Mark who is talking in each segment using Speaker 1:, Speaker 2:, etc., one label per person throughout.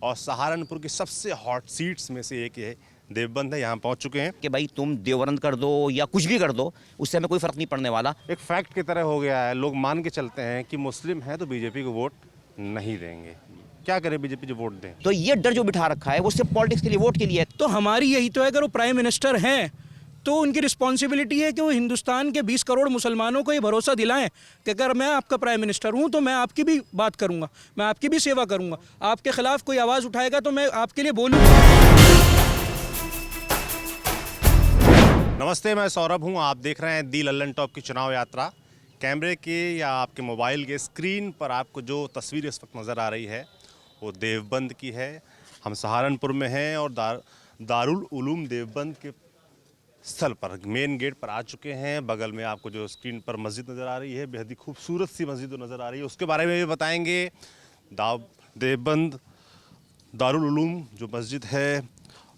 Speaker 1: और सहारनपुर की सबसे हॉट सीट्स में से एक है देवबंद है। यहाँ पहुँच चुके हैं
Speaker 2: कि भाई तुम देवबंद कर दो या कुछ भी कर दो, उससे हमें कोई फ़र्क नहीं पड़ने वाला।
Speaker 1: एक फैक्ट की तरह हो गया है, लोग मान के चलते हैं कि मुस्लिम है तो बीजेपी को वोट नहीं देंगे। क्या करे बीजेपी जो वोट दें?
Speaker 2: तो ये डर जो बिठा रखा है वो सिर्फ पॉलिटिक्स के लिए, वोट के लिए है।
Speaker 3: तो हमारी यही तो है, अगर वो प्राइम मिनिस्टर हैं तो उनकी रिस्पॉन्सिबिलिटी है कि वो हिंदुस्तान के 20 करोड़ मुसलमानों को ये भरोसा दिलाएं कि अगर मैं आपका प्राइम मिनिस्टर हूं तो मैं आपकी भी बात करूंगा, मैं आपकी भी सेवा करूंगा। आपके खिलाफ कोई आवाज़ उठाएगा तो मैं आपके लिए बोलूंगा।
Speaker 1: नमस्ते, मैं सौरभ हूं। आप देख रहे हैं दी लल्लन टॉप की चुनाव यात्रा। कैमरे के या आपके मोबाइल के स्क्रीन पर आपको जो तस्वीर इस वक्त नज़र आ रही है वो देवबंद की है। हम सहारनपुर में हैं और दारुल उलूम देवबंद के स्थल पर मेन गेट पर आ चुके हैं। बगल में आपको जो स्क्रीन पर मस्जिद नज़र आ रही है, बेहद ही खूबसूरत सी मस्जिद नज़र आ रही है, उसके बारे में भी बताएंगे। देवबंद दारुल उलूम जो मस्जिद है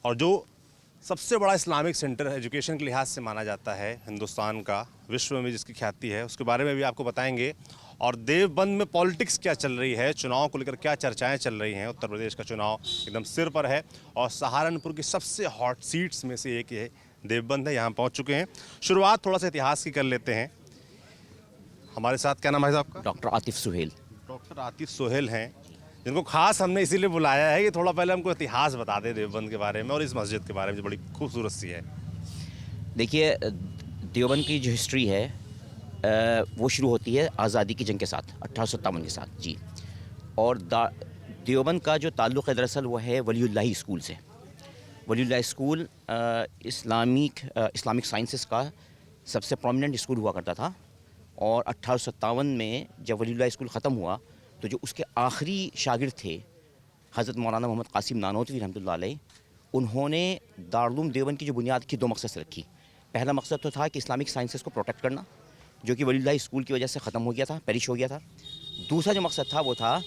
Speaker 1: और जो सबसे बड़ा इस्लामिक सेंटर एजुकेशन के लिहाज से माना जाता है हिंदुस्तान का, विश्व में जिसकी ख्याति है, उसके बारे में भी आपको बताएंगे। और देवबंद में पॉलिटिक्स क्या चल रही है, चुनाव को लेकर क्या चर्चाएं चल रही हैं। उत्तर प्रदेश का चुनाव एकदम सिर पर है और सहारनपुर की सबसे हॉट सीट्स में से एक है देवबंद है। यहाँ पहुँच चुके हैं। शुरुआत थोड़ा सा इतिहास की कर लेते हैं। हमारे साथ क्या नाम है साहब का?
Speaker 2: डॉक्टर आतिफ सुहेल।
Speaker 1: डॉक्टर आतिफ सुहेल हैं, जिनको खास हमने इसीलिए बुलाया है कि थोड़ा पहले हमको इतिहास बता दें देवबंद के बारे में और इस मस्जिद के बारे में जो बड़ी खूबसूरत सी है।
Speaker 2: देखिए, देवबंद की जो हिस्ट्री है वो शुरू होती है आज़ादी की जंग के साथ, 1857 के साथ जी। और देवबंद का जो ताल्लुक़ है दरअसल वो है वलीउल्लाही स्कूल से। वलीउल्लाह स्कूल इस्लामिक साइंसेस का सबसे प्रोमिनेंट स्कूल हुआ करता था। और 1857 में जब वलीउल्लाह स्कूल ख़त्म हुआ तो जो उसके आखिरी शागिर्द थे हज़रत मौलाना मोहम्मद कासिम नानोतवी रहमतुल्लाह अलैह, उन्होंने दारुल उलूम देवबंद की जो बुनियाद की दो मकसद से रखी। पहला मकसद तो था कि इस्लामिक साइंसेस को प्रोटेक्ट करना, जो कि वलीउल्लाह स्कूल की वजह से ख़त्म हो गया था, पेरिश हो गया था। दूसरा जो मकसद था वो था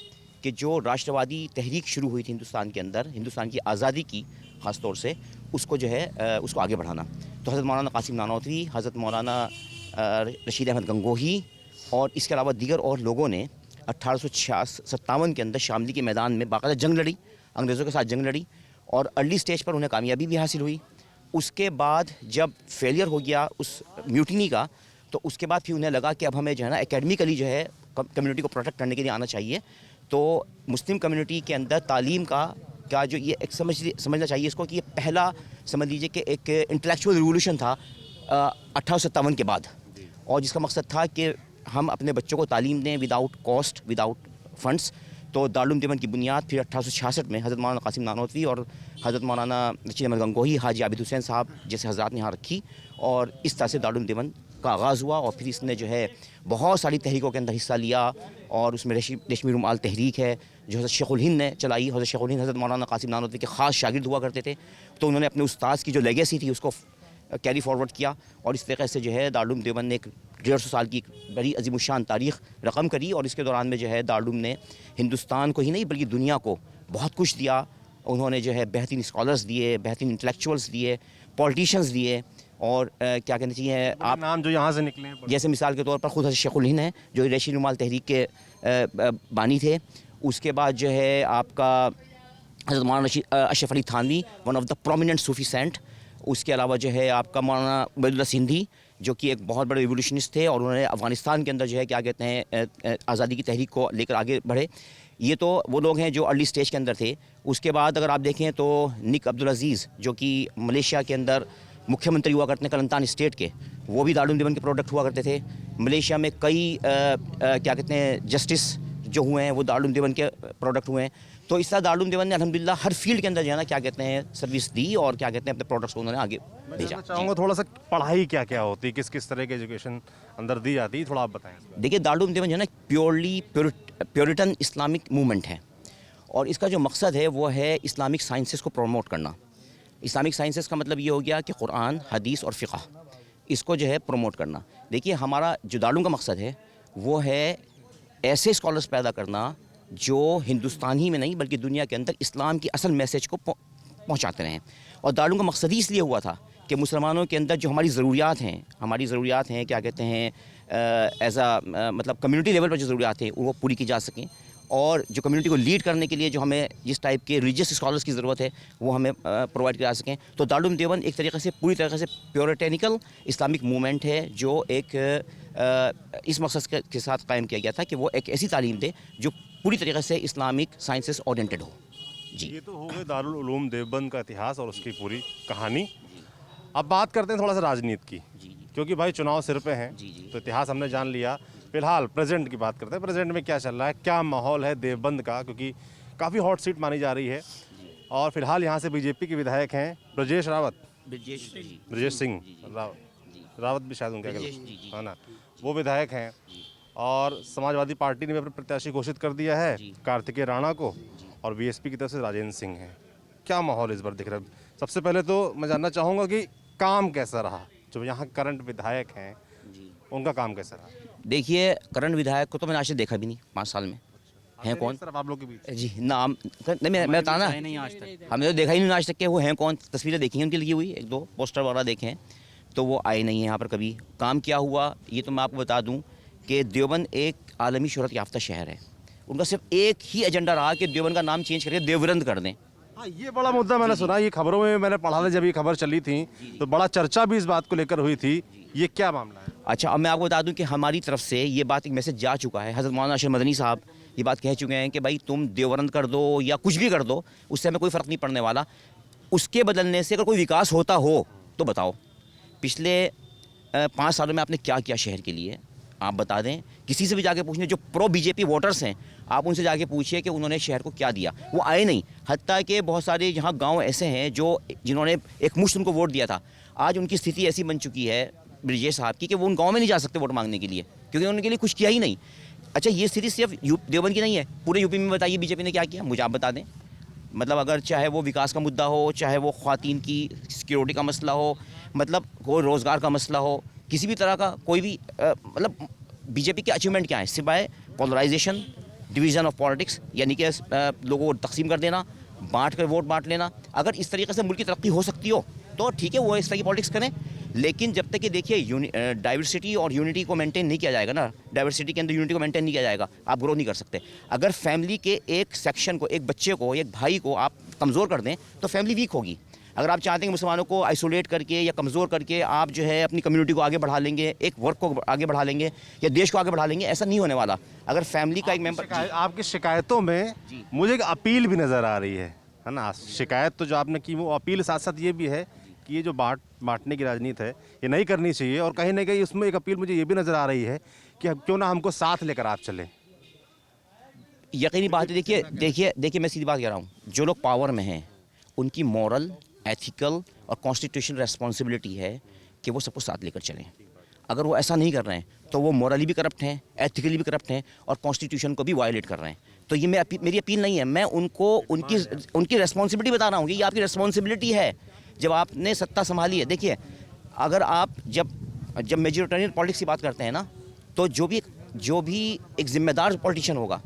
Speaker 2: कि जो राष्ट्रवादी तहरीक शुरू हुई थी हिंदुस्तान के अंदर, हिंदुस्तान की आज़ादी की ख़ास तौर से, उसको जो है उसको आगे बढ़ाना। तो हज़रत मौलाना कासिम नानोतवी, हज़रत मौलाना रशीद अहमद गंगोही और इसके अलावा दीगर और लोगों ने 1857 के अंदर शामली के मैदान में बाकायदा जंग लड़ी, अंग्रेज़ों के साथ जंग लड़ी और अर्ली स्टेज पर उन्हें कामयाबी भी हासिल हुई। उसके बाद जब फेलियर हो गया उस म्यूटिनी का, तो उसके बाद फिर उन्हें लगा कि अब हमें जो है ना एकेडमिकली जो है कम्युनिटी को प्रोटेक्ट करने के लिए आना चाहिए। तो मुस्लिम कम्युनिटी के अंदर तालीम का जो ये एक समझना चाहिए इसको कि ये पहला समझ लीजिए कि एक इंटेलेक्चुअल रिवोल्यूशन था 1857 के बाद, और जिसका मकसद था कि हम अपने बच्चों को तालीम दें विदाउट कॉस्ट, विदाउट फंड्स। तो दारुल उलूम देवबंद की बुनियाद फिर 1866 में हज़रत मौलाना कासिम नानोतवी और हज़रत मौलाना रशीद अहमद गंगोही, हाजी आबिद हुसैन साहब जैसे हज़रात ने यहाँ रखी, और इस तरह से दारुल उलूम देवबंद का आगाज़ हुआ। और फिर इसने जो है बहुत सारी तहरीकों के अंदर हिस्सा लिया, और उसमें रेशमी रुमाल तहरीक है जो हज़रत शेखुल हिंद ने चलाई। हज़रत शेखुल हिंद हज़रत मौलाना कासिम नानोतवी के ख़ास शागिर्द हुआ करते थे, तो उन्होंने अपने उस्ताद की जो लेगेसी थी उसको कैरी फॉरवर्ड किया, और इस तरीके से जो है दारुल उलूम देवबंद ने एक 150 साल की बड़ी अजीमुशान तारीख़ रकम करी। और इसके दौरान में जो है दारुल उलूम ने हिंदुस्तान को ही नहीं बल्कि दुनिया को बहुत कुछ दिया। उन्होंने जो है बेहतरीन स्कॉलर्स दिए, बेहतरीन इंटेलेक्चुअल्स दिए, पॉलिटिशियंस दिए, और क्या कहना चाहिए आप
Speaker 1: नाम जो यहाँ से निकले हैं,
Speaker 2: जैसे मिसाल के तौर पर ख़ुद हज़रत शेखुल हिंद हैं जो रेशमी रुमाल तहरीक के बानी थे। उसके बाद जो है आपका Hazrat Maulana Ashraf Ali Thanvi, one of the prominent Sufi saint. उसके अलावा जो है आपका मौलाना उबैदुल्लाह सिंधी जो कि एक बहुत बड़े रिवोल्यूशनिस्ट थे, और उन्होंने अफ़गानिस्तान के अंदर जो है क्या कहते हैं आज़ादी की तहरीक को लेकर आगे बढ़े। ये तो वो लोग हैं जो अर्ली स्टेज के अंदर थे। उसके बाद अगर आप देखें तो निक अब्दुल अज़ीज़ जो कि मलेशिया के अंदर मुख्यमंत्री हुआ करते हैं कलंतान स्टेट के, वो भी दारुल उलूम देवबंद के प्रोडक्ट हुआ करते थे। मलेशिया में कई क्या कहते हैं जस्टिस जो हुए हैं वो दारुल उलूम देवबंद के प्रोडक्ट हुए हैं। तो इस तरह दारुल उलूम देवबंद ने अल्हम्दुलिल्लाह हर फील्ड के अंदर जो है ना क्या कहते हैं सर्विस दी, और क्या कहते हैं अपने प्रोडक्ट्स को उन्होंने आगे भेजा।
Speaker 1: चाहूँगा थोड़ा सा पढ़ाई क्या क्या होती है, किस किस तरह की एजुकेशन अंदर दी जाती है, थोड़ा आप बताएं।
Speaker 2: देखिए, दारुल उलूम देवबंद जो है ना प्योरली प्योरिटन इस्लामिक मूवमेंट है, और इसका जो मकसद है वो है इस्लामिक साइंसेस को प्रमोट करना। इस्लामिक साइंसेस का मतलब ये हो गया कि कुरान, हदीस और फ़िक़ह, इसको जो है प्रमोट करना। देखिए, हमारा जो दारुल का मकसद है वो है ऐसे स्कॉलर्स पैदा करना जो हिंदुस्तान ही में नहीं बल्कि दुनिया के अंदर इस्लाम की असल मैसेज को पहुंचाते रहें। और दारुल का मकसद ही इसलिए हुआ था कि मुसलमानों के अंदर जो हमारी ज़रूरियात हैं क्या कहते हैं एज आ मतलब कम्युनिटी लेवल पर जो ज़रूरियात हैं वो पूरी की जा सकें। और जो कम्युनिटी को लीड करने के लिए जो हमें जिस टाइप के रिलीजियस स्कॉलर्स की ज़रूरत है वो हमें प्रोवाइड करा सकें। तो दारुल उलूम देवबंद एक तरीक़े से पूरी तरीक़े से प्योरिटेनिकल इस्लामिक मूवमेंट है जो एक इस मकसद के साथ कायम किया गया था कि वो एक ऐसी तालीम दे जो पूरी तरीक़े से इस्लामिक साइंसेस ओरिएंटेड हो। जी,
Speaker 1: ये तो हो गए दारुल उलूम देवबंद का इतिहास और उसकी पूरी कहानी। अब बात करते हैं थोड़ा सा राजनीति की, क्योंकि भाई चुनाव सिर पे हैं। तो इतिहास हमने जान लिया, फिलहाल प्रेजेंट की बात करते हैं। प्रेजेंट में क्या चल रहा है, क्या माहौल है देवबंद का, क्योंकि काफ़ी हॉट सीट मानी जा रही है। और फिलहाल यहाँ से बीजेपी के विधायक हैं ब्रजेश सिंह रावत भी शायद उनका है ना, वो विधायक हैं। और समाजवादी पार्टी ने भी अपने प्रत्याशी घोषित कर दिया है कार्तिकेय राणा को, और बीएसपी की तरफ से राजेंद्र सिंह हैं। क्या माहौल इस बार दिख रहा है? सबसे पहले तो मैं जानना चाहूँगा कि काम कैसा रहा, जो यहाँ करंट विधायक हैं उनका काम कैसा रहा?
Speaker 2: देखिए, करंट विधायक को तो मैंने आज तक देखा भी नहीं 5 साल में। हैं कौन
Speaker 1: सिर्फ आप लोग के बीच?
Speaker 2: जी, नाम नहीं, मैं बताना, हमने तो देखा ही नहीं आज तक कि वो हैं कौन। तस्वीरें देखी हैं उनकी लगी हुई, 1-2 पोस्टर वगैरह देखे हैं, तो वो आए नहीं हैं यहाँ पर कभी। काम क्या हुआ ये तो मैं आपको बता दूँ कि देवबंद एक आलमी शोहरत याफ्ता शहर है। उनका सिर्फ एक ही एजेंडा रहा कि देवबंद का नाम चेंज करके देवरंद कर दें।
Speaker 1: हाँ, ये बड़ा मुद्दा मैंने सुना, ये खबरों में मैंने पढ़ा था, जब ये खबर चली थी तो बड़ा चर्चा भी इस बात को लेकर हुई थी। ये क्या मामला है?
Speaker 2: अच्छा, अब मैं आपको बता दूं कि हमारी तरफ से ये बात एक मैसेज जा चुका है। हज़रत मौलाना अशरफ मदनी साहब ये बात कह चुके हैं कि भाई तुम देवरंद कर दो या कुछ भी कर दो, उससे हमें कोई फ़र्क नहीं पड़ने वाला। उसके बदलने से अगर कोई विकास होता हो तो बताओ, पिछले 5 सालों में आपने क्या किया शहर के लिए, आप बता दें। किसी से भी जाके पूछने, जो प्रो बीजेपी वोटर्स हैं, आप उनसे जाके पूछिए कि उन्होंने शहर को क्या दिया। वो आए नहीं। हत्ता कि बहुत सारे यहाँ गांव ऐसे हैं जो जिन्होंने एक मुश्त उनको वोट दिया था, आज उनकी स्थिति ऐसी बन चुकी है ब्रिजेश साहब की कि वो उन गाँव में नहीं जा सकते वोट मांगने के लिए, क्योंकि उनके लिए कुछ किया ही नहीं। अच्छा, ये स्थिति सिर्फ देवबंद की नहीं है, पूरे यूपी में बताइए बीजेपी ने क्या किया, मुझे आप बता दें। मतलब अगर चाहे वो विकास का मुद्दा हो, चाहे वो ख़वातीन की सिक्योरिटी का मसला हो, मतलब कोई रोज़गार का मसला हो, किसी भी तरह का कोई भी मतलब बीजेपी के अचीवमेंट क्या है सिवाय पोलराइजेशन, डिवीज़न ऑफ पॉलिटिक्स, यानी कि लोगों को तकसीम कर देना, बांट कर वोट बांट लेना। अगर इस तरीके से मुल्क की तरक्की हो सकती हो तो ठीक है, वो इस तरह की पॉलिटिक्स करें। लेकिन जब तक कि देखिए डाइवर्सिटी और यूनिटी को मेंटेन नहीं किया जाएगा ना, डाइवर्सिटी के अंदर यूनिटी को मेंटेन नहीं किया जाएगा, आप ग्रो नहीं कर सकते। अगर फैमिली के एक सेक्शन को, एक बच्चे को, एक भाई को आप कमज़ोर कर दें तो फैमिली वीक होगी। अगर आप चाहते हैं कि मुसलमानों को आइसोलेट करके या कमज़ोर करके आप जो है अपनी कम्युनिटी को आगे बढ़ा लेंगे, एक वर्क को आगे बढ़ा लेंगे या देश को आगे बढ़ा लेंगे, ऐसा नहीं होने वाला। अगर फैमिली का एक मेंबर,
Speaker 1: आपकी शिकायतों में मुझे एक अपील भी नज़र आ रही है ना। शिकायत तो जो आपने की, वो अपील साथ साथ ये भी है कि ये जो बांटने की राजनीति है ये नहीं करनी चाहिए। और कहीं ना कहीं उसमें एक अपील मुझे ये भी नज़र आ रही है कि क्यों ना हमको साथ लेकर आप चलें।
Speaker 2: यकीनी बात है। देखिए मैं सीधी बात कह रहा हूँ, जो लोग पावर में हैं उनकी मॉरल, एथिकल और कॉन्स्टिट्यूशनल रेस्पॉन्सिबिलिटी है कि वो सबको साथ लेकर चलें। अगर वो ऐसा नहीं कर रहे हैं तो वो मॉरली भी करप्ट हैं, एथिकली भी करप्ट हैं और कॉन्स्टिट्यूशन को भी वायलेट कर रहे हैं। तो ये मेरी अपील नहीं है, मैं उनको उनकी रेस्पॉन्सिबिलिटी बता रहा हूँ कि ये आपकी रेस्पॉन्सिबिलिटी है जब आपने सत्ता संभाली है। देखिए, अगर आप जब मेजोरिटेरियन पॉलिटिक्स की बात करते हैं ना, तो जो भी एक जिम्मेदार पॉलिटिशियन होगा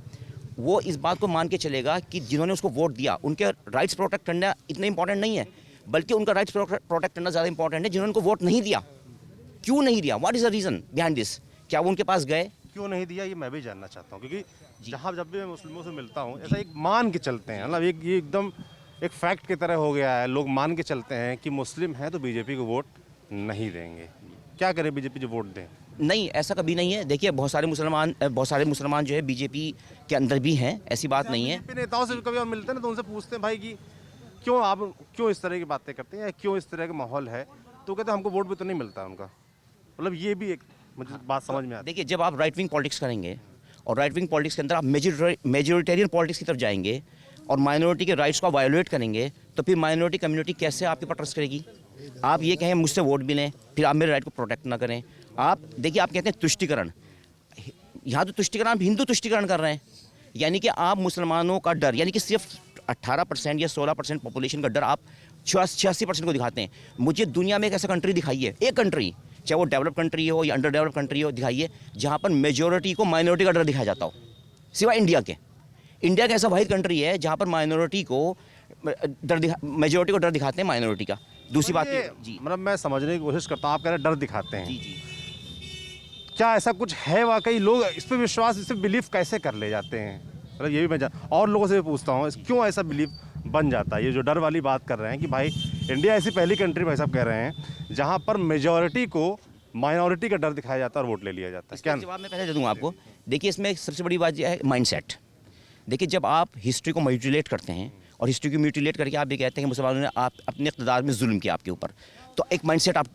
Speaker 2: वो इस बात को मान के चलेगा कि जिन्होंने उसको वोट दिया उनके राइट्स प्रोटेक्ट करना इतना इंपॉर्टेंट नहीं है, बल्कि उनका राइट्स प्रोटेक्ट करना ज़्यादा इंपॉर्टेंट है जिन्होंने उनको वोट नहीं दिया। क्यों नहीं दिया? What is the reason behind this? क्या वो उनके पास गए?
Speaker 1: क्यों नहीं दिया, ये मैं भी जानना चाहता हूँ, क्योंकि जब भी मैं मुस्लिमों से मिलता हूँ ऐसा एक मान के चलते हैं, मतलब ये एकदम एक फैक्ट की तरह हो गया है। लोग मान के चलते हैं कि मुस्लिम हैं तो बीजेपी को वोट नहीं देंगे। क्या करें बीजेपी जो वोट दें?
Speaker 2: नहीं, ऐसा कभी नहीं है। देखिए, बहुत सारे मुसलमान जो है बीजेपी के अंदर भी हैं, ऐसी बात नहीं है।
Speaker 1: बीजेपी नेताओं से कभी हम मिलते हैं ना, तो उनसे पूछते हैं भाई कि क्यों इस तरह की बातें करते हैं या क्यों इस तरह का माहौल है, तो कहते हैं हमको वोट भी तो नहीं मिलता उनका। मतलब ये भी एक मुझे बात समझ में आती है।
Speaker 2: देखिए, जब आप राइट विंग पॉलिटिक्स करेंगे और राइट विंग पॉलिटिक्स के अंदर आप मेजोरिटेरियन पॉलिटिक्स की तरफ जाएंगे और माइनॉरिटी के राइट्स को वायोलेट करेंगे, तो फिर माइनॉरिटी कम्युनिटी कैसे आपके ऊपर ट्रस्ट करेगी? आप ये कहें मुझसे वोट भी लें, फिर आप मेरे राइट को प्रोटेक्ट ना करें। आप देखिए, आप कहते हैं तुष्टिकरण, यहाँ तो तुष्टिकरण, आप हिंदू तुष्टिकरण कर रहे हैं। यानी कि आप मुसलमानों का डर, यानी कि सिर्फ 18% या 16% पॉपुलेशन का डर आप 86% को दिखाते हैं। मुझे दुनिया में एक ऐसा कंट्री दिखाइए, एक कंट्री, चाहे वो डेवलप कंट्री हो या अंडर डेवलप कंट्री हो, दिखाइए जहाँ पर मेजोरिटी को माइनॉरिटी का डर दिखाया जाता हो, सिवाय इंडिया के। इंडिया का ऐसा वाहिद कंट्री है जहाँ पर माइनॉरिटी को मेजोरिटी को डर दिखाते हैं माइनॉरिटी का। दूसरी बात जी,
Speaker 1: मतलब मैं समझने की कोशिश करता हूँ, आप कह रहे हैं डर दिखाते हैं।
Speaker 2: जी,
Speaker 1: क्या ऐसा कुछ है वाकई? लोग इस पर विश्वास, इस पर बिलीव कैसे कर ले जाते हैं? मतलब ये भी मैं और लोगों से भी पूछता हूँ क्यों ऐसा बिलीव बन जाता है। ये जो डर वाली बात कर रहे हैं कि भाई इंडिया ऐसी पहली कंट्री भाई साहब कह रहे हैं जहाँ पर मेजॉरिटी को माइनॉरिटी का डर दिखाया जाता है और वोट ले लिया जाता है। क्या
Speaker 2: जवाब मैं पहले दे दूँगा आपको। देखिए इसमें सबसे बड़ी बात यह है माइंडसेट। देखिए जब आप हिस्ट्री को म्यूटिलेट करते हैं और हिस्ट्री को म्यूटिलेट करके आप ये कहते हैं कि मुसलमानों ने आप अपने इक़्तिदार में जुल्म किया आपके ऊपर, तो एक माइंडसेट आप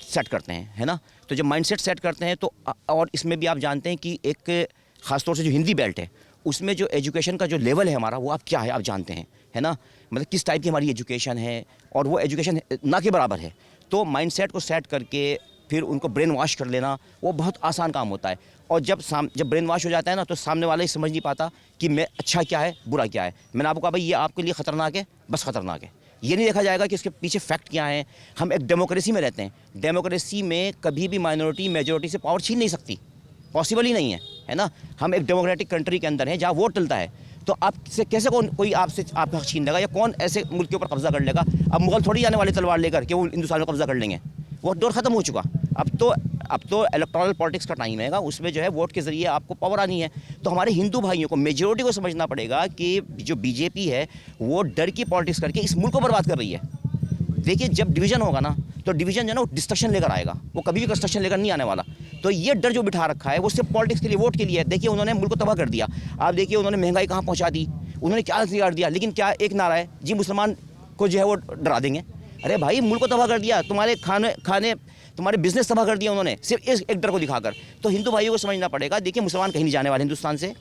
Speaker 2: सेट करते हैं, है ना। तो जब माइंडसेट सेट करते हैं तो और इसमें भी आप जानते हैं कि एक ख़ासतौर से जो हिंदी बेल्ट है उसमें जो एजुकेशन का जो लेवल है हमारा वो आप क्या है आप जानते हैं, है ना। मतलब किस टाइप की हमारी एजुकेशन है और वो एजुकेशन ना के बराबर है। तो माइंडसेट को सेट करके फिर उनको ब्रेन वॉश कर लेना वो बहुत आसान काम होता है। और जब ब्रेन वॉश हो जाता है ना तो सामने वाला ही समझ नहीं पाता कि मैं अच्छा क्या है बुरा क्या है। मैंने आपको कहा भाई ये आपके लिए ख़तरनाक है, बस ख़तरनाक है। ये नहीं देखा जाएगा कि इसके पीछे फैक्ट क्या है। हम एक डेमोक्रेसी में रहते हैं, डेमोक्रेसी में कभी भी माइनॉरिटी मेजॉरिटी से पावर छीन नहीं सकती, पॉसिबल ही नहीं है ना। हम एक डेमोक्रेटिक कंट्री के अंदर हैं जहाँ वोट चलता है। तो आपसे कैसे कोई आपसे आपका हक छीन लेगा या कौन ऐसे मुल्क के ऊपर कब्जा कर लेगा। अब मुगल थोड़ी आने वाले तलवार लेकर कि वो हिंदुस्तान में कब्जा कर लेंगे, वो दौर ख़त्म हो चुका। अब तो इलेक्टोरल पॉलिटिक्स का टाइम है, उसमें जो है वोट के ज़रिए आपको पावर आनी है। तो हमारे हिंदू भाइयों को मेजॉरिटी को समझना पड़ेगा कि जो बीजेपी है वो डर की पॉलिटिक्स करके इस मुल्क को बर्बाद कर रही है। देखिए जब डिवीज़न होगा ना तो डिवीज़न जो है ना वो डिस्ट्रक्शन लेकर आएगा, वो कभी भी कंस्ट्रक्शन लेकर नहीं आने वाला। तो ये डर जो बिठा रखा है वो सिर्फ पॉलिटिक्स के लिए, वोट के लिए है। देखिए उन्होंने मुल्क को तबाह कर दिया। आप देखिए उन्होंने महंगाई कहाँ पहुँचा दी, उन्होंने क्या कर दिया। लेकिन क्या एक नारा है जी मुसलमान को जो है वो डरा देंगे। अरे भाई मुल्क को तबाह कर दिया, तुम्हारे खाने तुम्हारे बिजनेस तबाह कर दिया उन्होंने सिर्फ एक डर को दिखाकर। तो हिंदू भाइयों को समझना पड़ेगा। देखिए मुसलमान कहीं नहीं जाने वाले हिंदुस्तान से।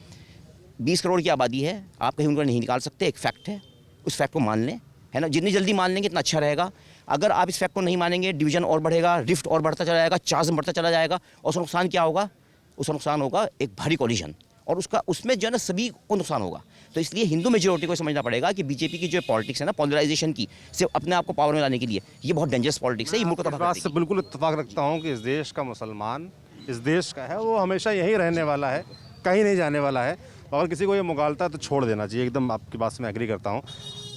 Speaker 2: 20 करोड़ की आबादी है, आप कहीं उनको नहीं निकाल सकते, एक फैक्ट है। उस फैक्ट को मान लें, है ना। जितनी जल्दी मान लेंगे इतना अच्छा रहेगा। अगर आप इस फैक्ट को नहीं मानेंगे डिवीज़न और बढ़ेगा, रिफ्ट और बढ़ता चला जाएगा, चार्ज बढ़ता चला जाएगा। और उसका नुकसान क्या होगा, उसका नुकसान होगा एक भारी कोलिशन, और उसमें जो है ना सभी को नुकसान होगा। तो इसलिए हिंदू मेजॉरिटी को समझना पड़ेगा कि बीजेपी की जो पॉलिटिक्स है ना पोलराइजेशन की, सिर्फ अपने आप को पावर में लाने के लिए, ये बहुत डेंजरस पॉलिटिक्स है। ये मुल्क को तबाह कर
Speaker 1: बात से बिल्कुल इत्तेफाक रखता हूँ कि इस देश का मुसलमान इस देश का है, वो हमेशा यहीं रहने वाला है, कहीं नहीं जाने वाला है। अगर किसी को ये मुगालता है तो छोड़ देना चाहिए। एकदम आपकी बात से मैं एग्री करता हूँ।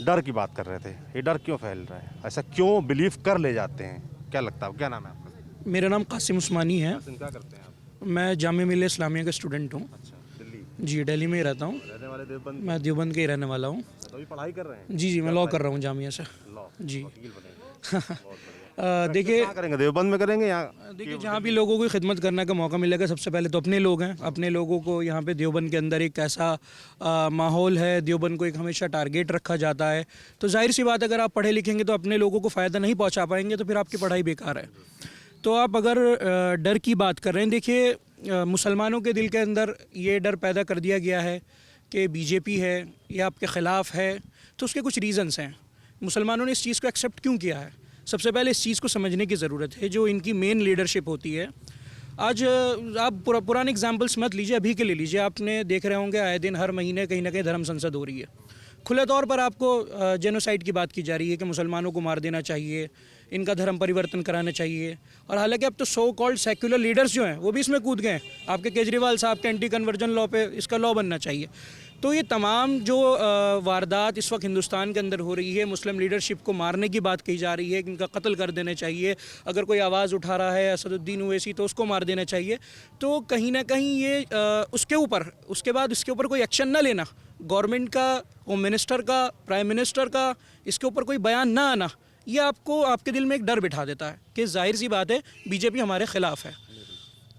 Speaker 1: डर की बात कर रहे थे, ये डर क्यों फैल रहा है, ऐसा क्यों बिलीव कर ले जाते हैं, क्या लगता है? क्या नाम है आपका?
Speaker 3: मेरा नाम कासिम उस्मानी है।
Speaker 1: क्या करते हैं आप?
Speaker 3: मैं जामिया मिल्लिया इस्लामिया का स्टूडेंट हूँ।
Speaker 1: दिल्ली
Speaker 3: जी दिल्ली में ही रहता हूँ।
Speaker 1: रहने वाले देवबंद?
Speaker 3: मैं देवबंद के ही रहने वाला हूँ।
Speaker 1: अभी पढ़ाई कर रहे हैं?
Speaker 3: जी मैं लॉ कर रहा हूँ जामिया से।
Speaker 1: लॉ,
Speaker 3: जी
Speaker 1: वकील बनेंगे।
Speaker 3: देखिए
Speaker 1: क्या करेंगे, देवबंद में करेंगे या?
Speaker 3: देखिए जहाँ भी लोगों को खिदमत करने का मौका मिलेगा, सबसे पहले तो अपने लोग हैं। अपने लोगों को यहाँ पे देवबंद के अंदर एक ऐसा माहौल है, देवबंद को एक हमेशा टारगेट रखा जाता है। तो जाहिर सी बात अगर आप पढ़े लिखेंगे तो अपने लोगों को फ़ायदा नहीं पहुँचा पाएंगे, तो फिर आपकी पढ़ाई बेकार है। तो आप अगर डर की बात कर रहे हैं, देखिए मुसलमानों के दिल के अंदर ये डर पैदा कर दिया गया है कि बीजेपी है या आपके ख़िलाफ़ है। तो उसके कुछ रीज़न्स हैं। मुसलमानों ने इस चीज़ को एक्सेप्ट क्यों किया है, सबसे पहले इस चीज़ को समझने की ज़रूरत है। जो इनकी मेन लीडरशिप होती है, आज आप पुराने एग्जाम्पल्स मत लीजिए, अभी के ले लीजिए। आपने देख रहे होंगे आए दिन हर महीने कहीं ना कहीं धर्म संसद हो रही है। खुले तौर पर आपको जेनोसाइड की बात की जा रही है कि मुसलमानों को मार देना चाहिए, इनका धर्म परिवर्तन कराना चाहिए। और हालांकि अब तो सो कॉल्ड सेक्युलर लीडर्स जो हैं वो भी इसमें कूद गए। आपके केजरीवाल साहब के एंटी कन्वर्जन लॉ पे इसका लॉ बनना चाहिए। तो ये तमाम जो वारदात इस वक्त हिंदुस्तान के अंदर हो रही है, मुस्लिम लीडरशिप को मारने की बात कही जा रही है कि इनका कत्ल कर देना चाहिए। अगर कोई आवाज़ उठा रहा है असदुद्दीन ओवैसी तो उसको मार देना चाहिए। तो कहीं ना कहीं ये उसके बाद इसके ऊपर कोई एक्शन ना लेना, गवर्नमेंट का, होम मिनिस्टर का, प्राइम मिनिस्टर का, इसके ऊपर कोई बयान ना आना, ये आपको आपके दिल में एक डर बिठा देता है कि जाहिर सी बात है बीजेपी हमारे खिलाफ है।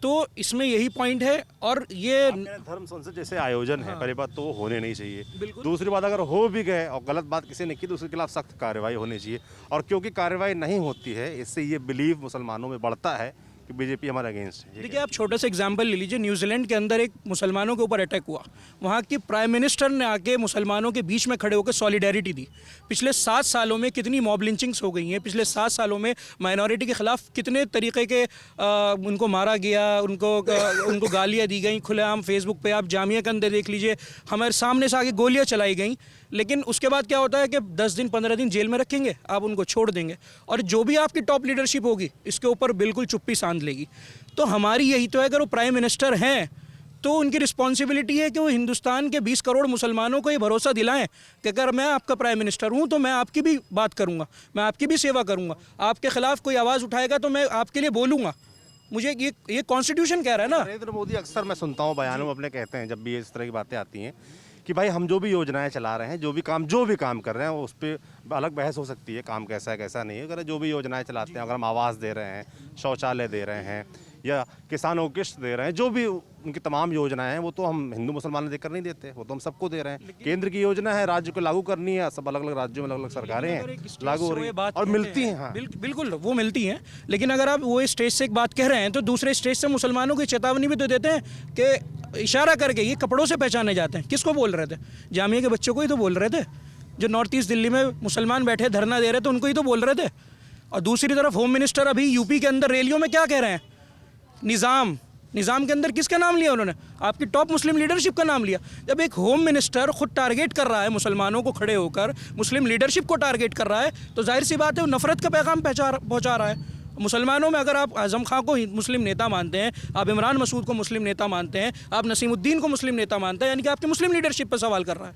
Speaker 3: तो इसमें यही पॉइंट है। और ये
Speaker 1: धर्म संसद जैसे आयोजन है, पहली बात तो वो होने नहीं चाहिए। दूसरी बात अगर हो भी गए और गलत बात किसी ने की तो उसके खिलाफ सख्त कार्रवाई होनी चाहिए। और क्योंकि कार्रवाई नहीं होती है, इससे ये बिलीव मुसलमानों में बढ़ता है कि बीजेपी हमारे अगेंस्ट है।
Speaker 3: देखिए आप छोटा सा एग्जांपल ले लीजिए। न्यूजीलैंड के अंदर एक मुसलमानों के ऊपर अटैक हुआ, वहाँ की प्राइम मिनिस्टर ने आके मुसलमानों के बीच में खड़े होकर सॉलिडेरिटी दी। पिछले 7 सालों में कितनी मॉब लिंचिंग्स हो गई हैं, पिछले 7 सालों में माइनॉरिटी के ख़िलाफ़ कितने तरीके के उनको मारा गया, उनको गालियाँ दी गई खुलेआम। फेसबुक पे आप जामिया के अंदर देख लीजिए, हमारे सामने से आगे गोलियाँ चलाई गई। लेकिन उसके बाद क्या होता है कि 10 दिन 15 दिन जेल में रखेंगे, आप उनको छोड़ देंगे, और जो भी आपकी टॉप लीडरशिप होगी इसके ऊपर बिल्कुल चुप्पी सांध लेगी। तो हमारी यही तो है, अगर वो प्राइम मिनिस्टर हैं तो उनकी रिस्पॉन्सिबिलिटी है कि वो हिंदुस्तान के 20 करोड़ मुसलमानों को ये भरोसा दिलाएं कि अगर मैं आपका प्राइम मिनिस्टर हूं तो मैं आपकी भी बात करूंगा, मैं आपकी भी सेवा करूंगा। आपके खिलाफ कोई आवाज़ उठाएगा तो मैं आपके लिए बोलूँगा। मुझे ये कॉन्स्टिट्यूशन कह रहा है ना।
Speaker 1: नरेंद्र मोदी अक्सर मैं सुनता हूँ बयानों में अपने कहते हैं, जब भी इस तरह की बातें आती हैं कि भाई हम जो भी योजनाएं चला रहे हैं, जो भी काम कर रहे हैं, उस पर अलग बहस हो सकती है, काम कैसा है कैसा नहीं है। अगर जो भी योजनाएं चलाते हैं, अगर हम आवास दे रहे हैं, शौचालय दे रहे हैं, या किसानों को किस्त दे रहे हैं, जो भी उनकी तमाम योजनाएं हैं, वो तो हम हिंदू मुसलमान देकर नहीं देते, वो तो हम सबको दे रहे हैं। केंद्र की योजना है, राज्य को लागू करनी है, सब अलग अलग राज्यों में अलग अलग सरकारें हैं, लागू हो रही हैं और मिलती हैं। हाँ
Speaker 3: बिल्कुल वो मिलती हैं, लेकिन अगर आप वो स्टेज से एक बात कह रहे हैं तो दूसरे स्टेज से मुसलमानों की चेतावनी भी तो देते हैं कि इशारा करके ये कपड़ों से पहचाने जाते हैं। किसको बोल रहे थे? जामिया के बच्चों को ही तो बोल रहे थे। जो नॉर्थ ईस्ट दिल्ली में मुसलमान बैठे धरना दे रहे थे, उनको ही तो बोल रहे थे। और दूसरी तरफ होम मिनिस्टर अभी यूपी के अंदर रैलियों में क्या कह रहे हैं? निज़ाम के अंदर किसका नाम लिया उन्होंने? आपकी टॉप मुस्लिम लीडरशिप का नाम लिया। जब एक होम मिनिस्टर खुद टारगेट कर रहा है मुसलमानों को, खड़े होकर मुस्लिम लीडरशिप को टारगेट कर रहा है, तो जाहिर सी बात है वो नफरत का पैगाम पहुंचा रहा है मुसलमानों में। अगर आप आज़म खां को मुस्लिम नेता मानते हैं, आप इमरान मसूद को मुस्लिम नेता मानते हैं, आप नसीमुद्दीन को मुस्लिम नेता मानते हैं, यानी कि आपकी मुस्लिम लीडरशिप पर सवाल कर रहा है।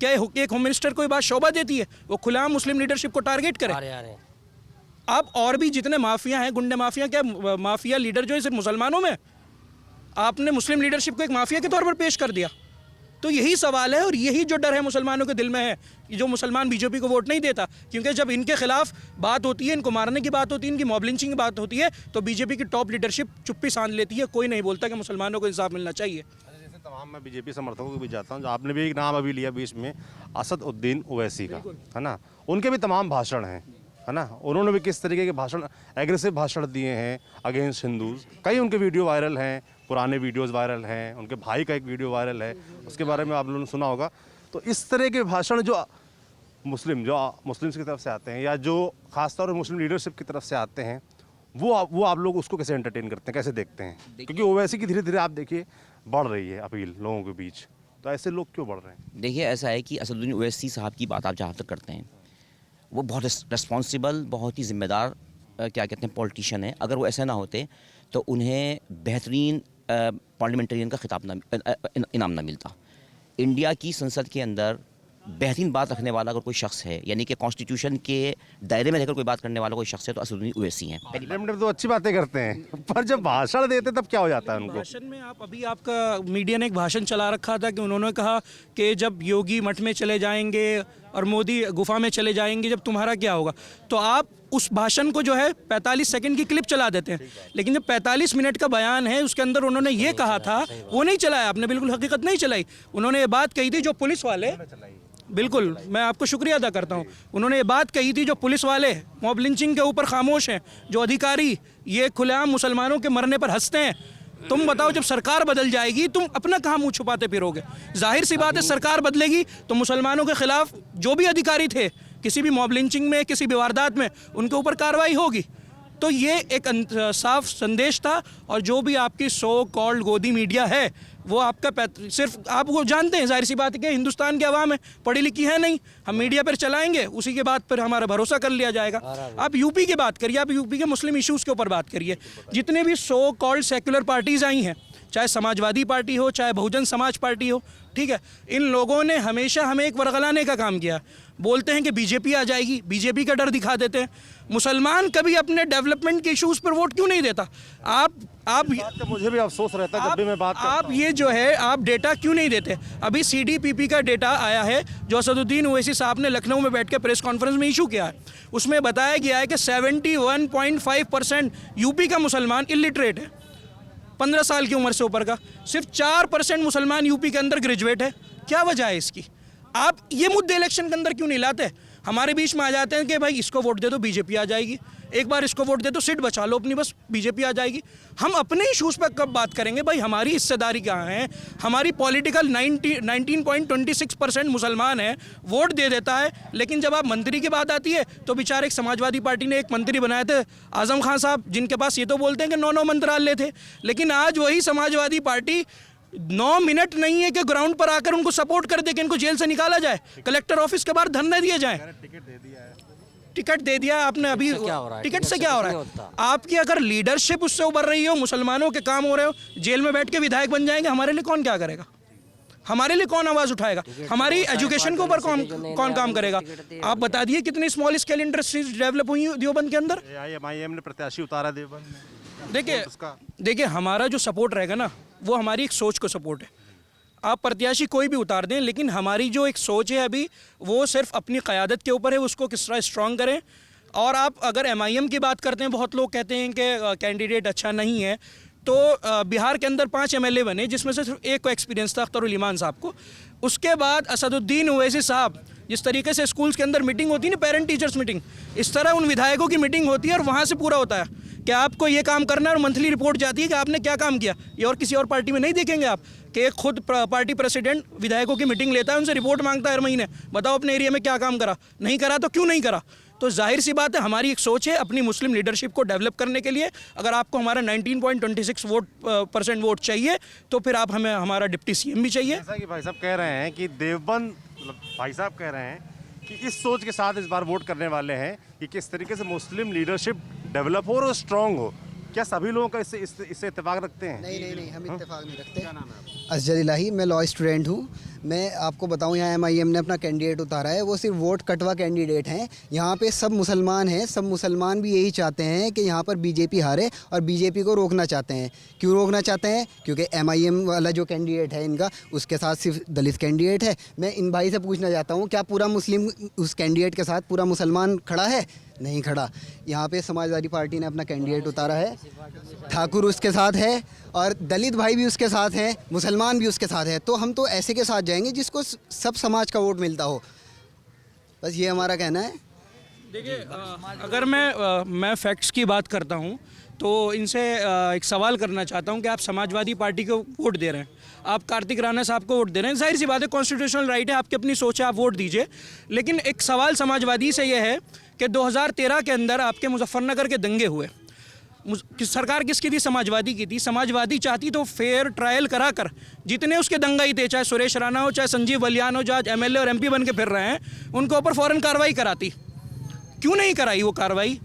Speaker 3: क्या एक होम मिनिस्टर को ये बात शोभा देती है वो खुलेआम मुस्लिम लीडरशिप को टारगेट करे? आप और भी जितने माफिया हैं, गुंडे माफिया, क्या माफिया लीडर जो है सिर्फ मुसलमानों में? आपने मुस्लिम लीडरशिप को एक माफिया के तौर पर पेश कर दिया। तो यही सवाल है और यही जो डर है मुसलमानों के दिल में है कि जो मुसलमान बीजेपी को वोट नहीं देता, क्योंकि जब इनके खिलाफ बात होती है, इनको मारने की बात होती है, इनकी मॉब लिंचिंग की बात होती है, तो बीजेपी की टॉप लीडरशिप चुप्पी साध लेती है। कोई नहीं बोलता कि मुसलमानों को इंसाफ मिलना चाहिए।
Speaker 1: जैसे तमाम मैं बीजेपी समर्थकों को भी जाता हूँ, जो आपने भी एक नाम अभी लिया बीच में, असद उद्दीन ओवैसी का, है ना, उनके भी तमाम भाषण हैं, है ना, उन्होंने भी किस तरीके के भाषण, एग्रेसिव भाषण दिए हैं अगेंस्ट हिंदूज़। कई उनके वीडियो वायरल हैं, पुराने वीडियोस वायरल हैं, उनके भाई का एक वीडियो वायरल है, उसके बारे में आप लोगों ने सुना होगा। तो इस तरह के भाषण जो मुस्लिम्स की तरफ से आते हैं, या जो खासतौर पर मुस्लिम लीडरशिप की तरफ से आते हैं, वो आप लोग उसको कैसे एंटरटेन करते हैं, कैसे देखते हैं? क्योंकि ओवैसी की धीरे धीरे आप देखिए बढ़ रही है अपील लोगों के बीच, तो ऐसे लोग क्यों बढ़ रहे हैं?
Speaker 2: देखिए, ऐसा है कि असदुद्दीन ओवैसी साहब की बात आप जहाँ तक करते हैं, वो बहुत रिस्पॉन्सिबल, बहुत ही ज़िम्मेदार क्या कहते हैं पॉलिटिशियन है। अगर वो ऐसे ना होते तो उन्हें बेहतरीन पार्लियामेंटेरियन का खिताब इनाम ना मिलता। इंडिया की संसद के अंदर बेहतरीन बात रखने वाला अगर कोई शख्स है, यानी कि कॉन्स्टिट्यूशन के दायरे में रहकर कोई बात करने वाला कोई शख्स है, तो असदुद्दीन ओवैसी हैं।
Speaker 1: पार्लियामेंट में तो अच्छी बातें करते हैं, पर जब भाषण देते तब क्या हो जाता है उनको?
Speaker 3: भाषण में आपका मीडिया ने एक भाषण चला रखा था कि उन्होंने कहा कि जब योगी मठ में चले जाएंगे और मोदी गुफा में चले जाएंगे, जब तुम्हारा क्या होगा? तो आप उस भाषण को जो है 45 सेकंड की क्लिप चला देते हैं, लेकिन जो 45 मिनट का बयान है उसके अंदर उन्होंने ये कहा था वो नहीं चलाया। आपने बिल्कुल हकीकत नहीं चलाई। उन्होंने ये बात कही थी जो पुलिस वाले, बिल्कुल मैं आपको शुक्रिया अदा करता हूँ, उन्होंने ये बात कही थी जो पुलिस वाले मॉब लिंचिंग के ऊपर खामोश हैं, जो अधिकारी ये खुलेआम मुसलमानों के मरने पर हंसते हैं। तुम बताओ, जब सरकार बदल जाएगी तुम अपना कहाँ मुँह छुपाते फिरोगे? जाहिर सी बात है सरकार बदलेगी तो मुसलमानों के खिलाफ जो भी अधिकारी थे किसी भी मॉब लिंचिंग में, किसी भी वारदात में, उनके ऊपर कार्रवाई होगी। तो ये एक साफ संदेश था। और जो भी आपकी सो कॉल्ड गोदी मीडिया है वो आपका सिर्फ आप वो जानते हैं, जाहिर सी बात है कि हिंदुस्तान की आवाम है, पढ़ी लिखी है नहीं, हम मीडिया पर चलाएंगे उसी के बाद पर हमारा भरोसा कर लिया जाएगा। आप यूपी की बात करिए, आप यूपी के मुस्लिम इश्यूज़ के ऊपर बात करिए। जितने भी सो कॉल्ड सेक्युलर पार्टीज़ आई हैं, चाहे समाजवादी पार्टी हो, चाहे बहुजन समाज पार्टी हो, ठीक है, इन लोगों ने हमेशा हमें एक वर्गलाने का काम किया। बोलते हैं कि बीजेपी आ जाएगी, बीजेपी का डर दिखा देते हैं। मुसलमान कभी अपने डेवलपमेंट के इश्यूज़ पर वोट क्यों नहीं देता? आप
Speaker 1: मुझे भी अफसोस रहता है जब भी मैं बात करता
Speaker 3: आप ये जो है आप डेटा क्यों नहीं देते? अभी CDPP का डेटा आया है जो असदुद्दीन ओवैसी साहब ने लखनऊ में बैठ के प्रेस कॉन्फ्रेंस में इशू किया है। उसमें बताया गया है कि 71.5% यूपी का मुसलमान इलिटरेट है, 15 साल की उम्र से ऊपर का। सिर्फ 4% मुसलमान यूपी के अंदर ग्रेजुएट है। क्या वजह है इसकी? आप ये मुद्दे इलेक्शन के अंदर क्यों नहीं लाते? हमारे बीच में आ जाते हैं कि भाई इसको वोट दे दो बीजेपी आ जाएगी, एक बार इसको वोट दे दो सीट बचा लो अपनी, बस बीजेपी आ जाएगी। हम अपने इशूज़ पर कब बात करेंगे? भाई हमारी हिस्सेदारी कहाँ है? हमारी पॉलिटिकल 19.26% मुसलमान है, वोट दे देता है, लेकिन जब आप मंत्री की बात आती है तो बेचारे एक समाजवादी पार्टी ने एक मंत्री बनाए थे आज़म खां साहब, जिनके पास ये तो बोलते हैं कि 9 मंत्रालय थे, लेकिन आज वही समाजवादी पार्टी 9 मिनट नहीं है कि ग्राउंड पर आकर उनको सपोर्ट कर दे कि इनको जेल से निकाला जाए, कलेक्टर ऑफिस के बाहर धरने दिए जाएं। टिकट दे दिया आपने, अभी टिकट से क्या हो रहा है? आपकी अगर लीडरशिप उससे उभर रही हो, मुसलमानों के काम हो रहे हो, जेल में बैठ के विधायक बन जाएंगे, हमारे लिए कौन क्या करेगा? हमारे लिए कौन आवाज़ उठाएगा? हमारी एजुकेशन के ऊपर कौन काम करेगा? आप बता दिए कितनी स्मॉल स्केल इंडस्ट्रीज डेवलप हुई देवबंद के अंदर।
Speaker 1: IMIM ने प्रत्याशी उतारा देवबंद में।
Speaker 3: देखिए हमारा जो सपोर्ट रहेगा ना, वो हमारी एक सोच को सपोर्ट है। आप प्रत्याशी कोई भी उतार दें, लेकिन हमारी जो एक सोच है अभी वो सिर्फ अपनी क़यादत के ऊपर है, उसको किस तरह स्ट्रॉन्ग करें। और आप अगर MIM की बात करते हैं, बहुत लोग कहते हैं कि कैंडिडेट अच्छा नहीं है, तो बिहार के अंदर 5 MLA बने, जिसमें से सिर्फ एक को एक्सपीरियंस था, अख्तरुल ईमान साहब को। उसके बाद असदुद्दीन ओवैसी साहब, जिस तरीके से स्कूल्स के अंदर मीटिंग होती है ना, पेरेंट टीचर्स मीटिंग, इस तरह उन विधायकों की मीटिंग होती है और वहाँ से पूरा होता है कि आपको ये काम करना है और मंथली रिपोर्ट जाती है कि आपने क्या काम किया। ये और किसी और पार्टी में नहीं देखेंगे आप कि एक खुद पार्टी प्रेसिडेंट विधायकों की मीटिंग लेता है, उनसे रिपोर्ट मांगता है हर महीने, बताओ अपने एरिया में क्या काम करा, नहीं करा तो क्यों नहीं करा। तो जाहिर सी बात है, हमारी एक सोच है अपनी मुस्लिम लीडरशिप को डेवलप करने के लिए। अगर आपको हमारा 19.26% वोट चाहिए तो फिर आप हमें हमारा डिप्टी CM भी चाहिए।
Speaker 1: जैसा कि भाई साहब कह रहे हैं कि देवबंद, भाई साहब कह रहे हैं कि इस सोच के साथ इस बार वोट करने वाले हैं कि किस तरीके से मुस्लिम लीडरशिप डेवलप हो और स्ट्रांग हो। क्या सभी लोगों का इससे इत्तेफाक रखते हैं?
Speaker 4: नहीं, हम इत्तेफाक नहीं रखते। असजर इलाही, मैं लॉ स्टूडेंट हूँ। मैं आपको बताऊँ, यहाँ MIM ने अपना कैंडिडेट उतारा है, वो सिर्फ वोट कटवा कैंडिडेट हैं। यहाँ पे सब मुसलमान हैं, सब मुसलमान भी यही चाहते हैं कि यहाँ पर BJP हारे और BJP को रोकना चाहते हैं। क्यों रोकना चाहते हैं? क्योंकि MIM वाला जो कैंडिडेट है इनका, उसके साथ सिर्फ दलित कैंडिडेट है। मैं इन भाई से पूछना चाहता हूँ, क्या पूरा मुस्लिम उस कैंडिडेट के साथ पूरा मुसलमान खड़ा है? नहीं खड़ा। यहाँ पे समाजवादी पार्टी ने अपना कैंडिडेट उतारा है, ठाकुर उसके साथ है और दलित भाई भी उसके साथ हैं, मुसलमान भी उसके साथ है। तो हम तो ऐसे के साथ जाएंगे जिसको सब समाज का वोट मिलता हो। बस ये हमारा कहना है।
Speaker 3: देखिए, अगर मैं फैक्ट्स की बात करता हूँ तो इनसे एक सवाल करना चाहता हूँ कि आप समाजवादी पार्टी को वोट दे रहे हैं, आप कार्तिक राणा साहब को वोट दे रहे हैं, जाहिर सी बात है कॉन्स्टिट्यूशनल राइट है, आपकी अपनी सोच है, आप वोट दीजिए। लेकिन एक सवाल समाजवादी से यह है कि 2013 के अंदर आपके मुजफ्फरनगर के दंगे हुए, सरकार किसकी थी? समाजवादी की थी। समाजवादी चाहती तो फेयर ट्रायल करा कर जितने उसके दंगाई थे, चाहे सुरेश राणा हो, चाहे संजीव बलियान हो, जो आज MLA और MP बन के फिर रहे हैं, उनके ऊपर फ़ौरन कार्रवाई कराती। क्यों नहीं कराई वो कार्रवाई?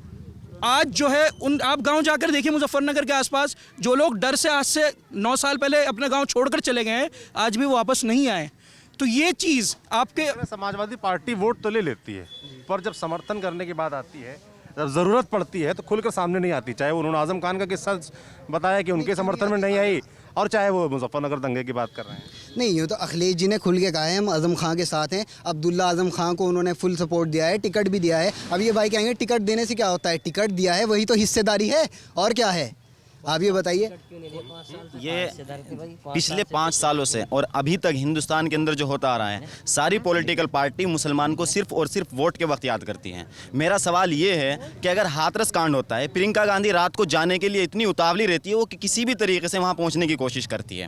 Speaker 3: आज जो है आप गांव जाकर देखिए, मुजफ्फरनगर के आसपास जो लोग डर से आज से 9 साल पहले अपना गांव छोड़कर चले गए हैं, आज भी वो वापस नहीं आए। तो ये चीज़ आपके
Speaker 1: समाजवादी पार्टी वोट तो ले लेती है, पर जब समर्थन करने की बात आती है, जब ज़रूरत पड़ती है तो खुलकर सामने नहीं आती। चाहे उन्होंने आज़म खान का किस्सा बताया कि उनके समर्थन में नहीं आई, और चाहे वो मुजफ्फरनगर दंगे की बात कर रहे हैं।
Speaker 4: नहीं, ये तो अखिलेश जी ने खुल के कहा है हम आज़म खान के साथ हैं। अब्दुल्ला आज़म खान को उन्होंने फुल सपोर्ट दिया है, टिकट भी दिया है। अब ये भाई कहेंगे टिकट देने से क्या होता है? टिकट दिया है वही तो हिस्सेदारी है, और क्या है? आप ये बताइए।
Speaker 5: ये पिछले 5 सालों से और अभी तक हिंदुस्तान के अंदर जो होता आ रहा है, सारी पॉलिटिकल पार्टी मुसलमान को सिर्फ और सिर्फ वोट के वक्त याद करती हैं। मेरा सवाल ये है कि अगर हाथरस कांड होता है, प्रियंका गांधी रात को जाने के लिए इतनी उतावली रहती है वो कि किसी भी तरीके से वहाँ पहुँचने की कोशिश करती है,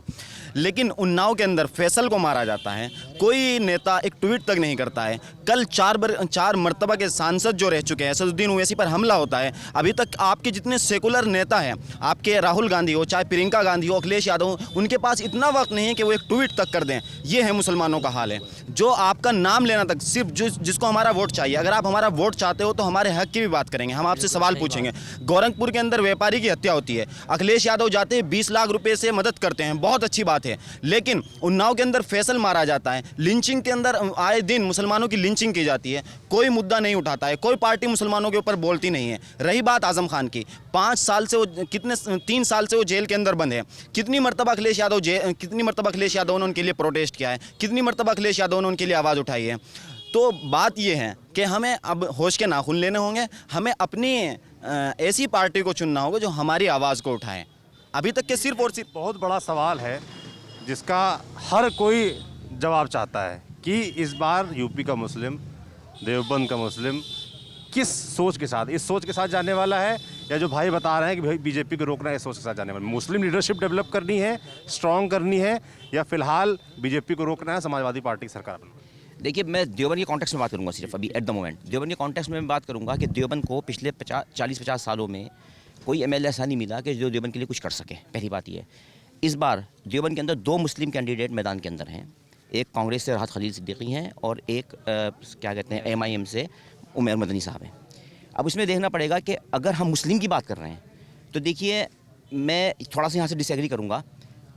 Speaker 5: लेकिन उन्नाव के अंदर फैसल को मारा जाता है, कोई नेता एक ट्वीट तक नहीं करता है। कल 4 मरतबा के सांसद जो रह चुके हैं, असदुद्दीन ओवैसी पर हमला होता है। अभी तक आपके जितने सेकुलर नेता हैं, आपके राहुल गांधी हो, चाहे प्रियंका गांधी हो, अखिलेश यादव हो, उनके पास इतना वक्त नहीं है कि वो एक ट्वीट तक कर दें। ये है मुसलमानों का हाल है, जो आपका नाम लेना तक सिर्फ जिसको हमारा वोट चाहिए। अगर आप हमारा वोट चाहते हो तो हमारे हक की भी बात करेंगे, हम आपसे सवाल पूछेंगे। गोरखपुर के अंदर व्यापारी की हत्या होती है, अखिलेश यादव जाते हैं 20 लाख रुपए से मदद करते हैं, बहुत अच्छी बात है। लेकिन उन्नाव के अंदर फैसल मारा जाता है, लिंचिंग के अंदर आए दिन मुसलमानों की लिंचिंग की जाती है, कोई मुद्दा नहीं उठाता है, कोई पार्टी मुसलमानों के ऊपर बोलती नहीं है। रही बात आज़म खान की, 3 साल से वो जेल के अंदर बंद है। कितनी मरतबा अखिलेश यादव ने उनके लिए प्रोटेस्ट किया है, कितनी मरतबा अखिलेश यादव ने उनके लिए आवाज़ उठाई है। तो बात ये है कि हमें अब होश के नाखून लेने होंगे, हमें अपनी ऐसी पार्टी को चुनना होगा जो हमारी आवाज़ को उठाए। अभी तक के सिर्फ और सिर्फ
Speaker 1: बहुत बड़ा सवाल है जिसका हर कोई जवाब चाहता है कि इस बार यूपी का मुस्लिम, देवबंद का मुस्लिम किस सोच के साथ, इस सोच के साथ जाने वाला है, या जो भाई बता रहे हैं कि भाई BJP को रोकना है, इस सोच के साथ जाने वाला है। मुस्लिम लीडरशिप डेवलप करनी है, स्ट्रॉन्ग करनी है, या फिलहाल BJP को रोकना है, समाजवादी पार्टी की सरकार बनना है?
Speaker 2: देखिए, मैं देवबंद के कॉन्टेक्स्ट में बात करूंगा सिर्फ अभी एट द मोमेंट। देवबंद के कॉन्टेक्स्ट में मैं बात करूंगा कि देवबंद को पिछले 40-50 सालों में कोई MLA ऐसा नहीं मिला कि जो देवबंद के लिए कुछ कर सके। पहली बात ये है। इस बार देवबंद के अंदर 2 मुस्लिम कैंडिडेट मैदान के अंदर हैं। एक कांग्रेस से राहत खलील सिद्दीकी हैं और एक क्या कहते हैं MIM से उमर मदनी साहब हैं। अब उसमें देखना पड़ेगा कि अगर हम मुस्लिम की बात कर रहे हैं तो देखिए, मैं थोड़ा सा यहाँ से डिसएग्री करूँगा।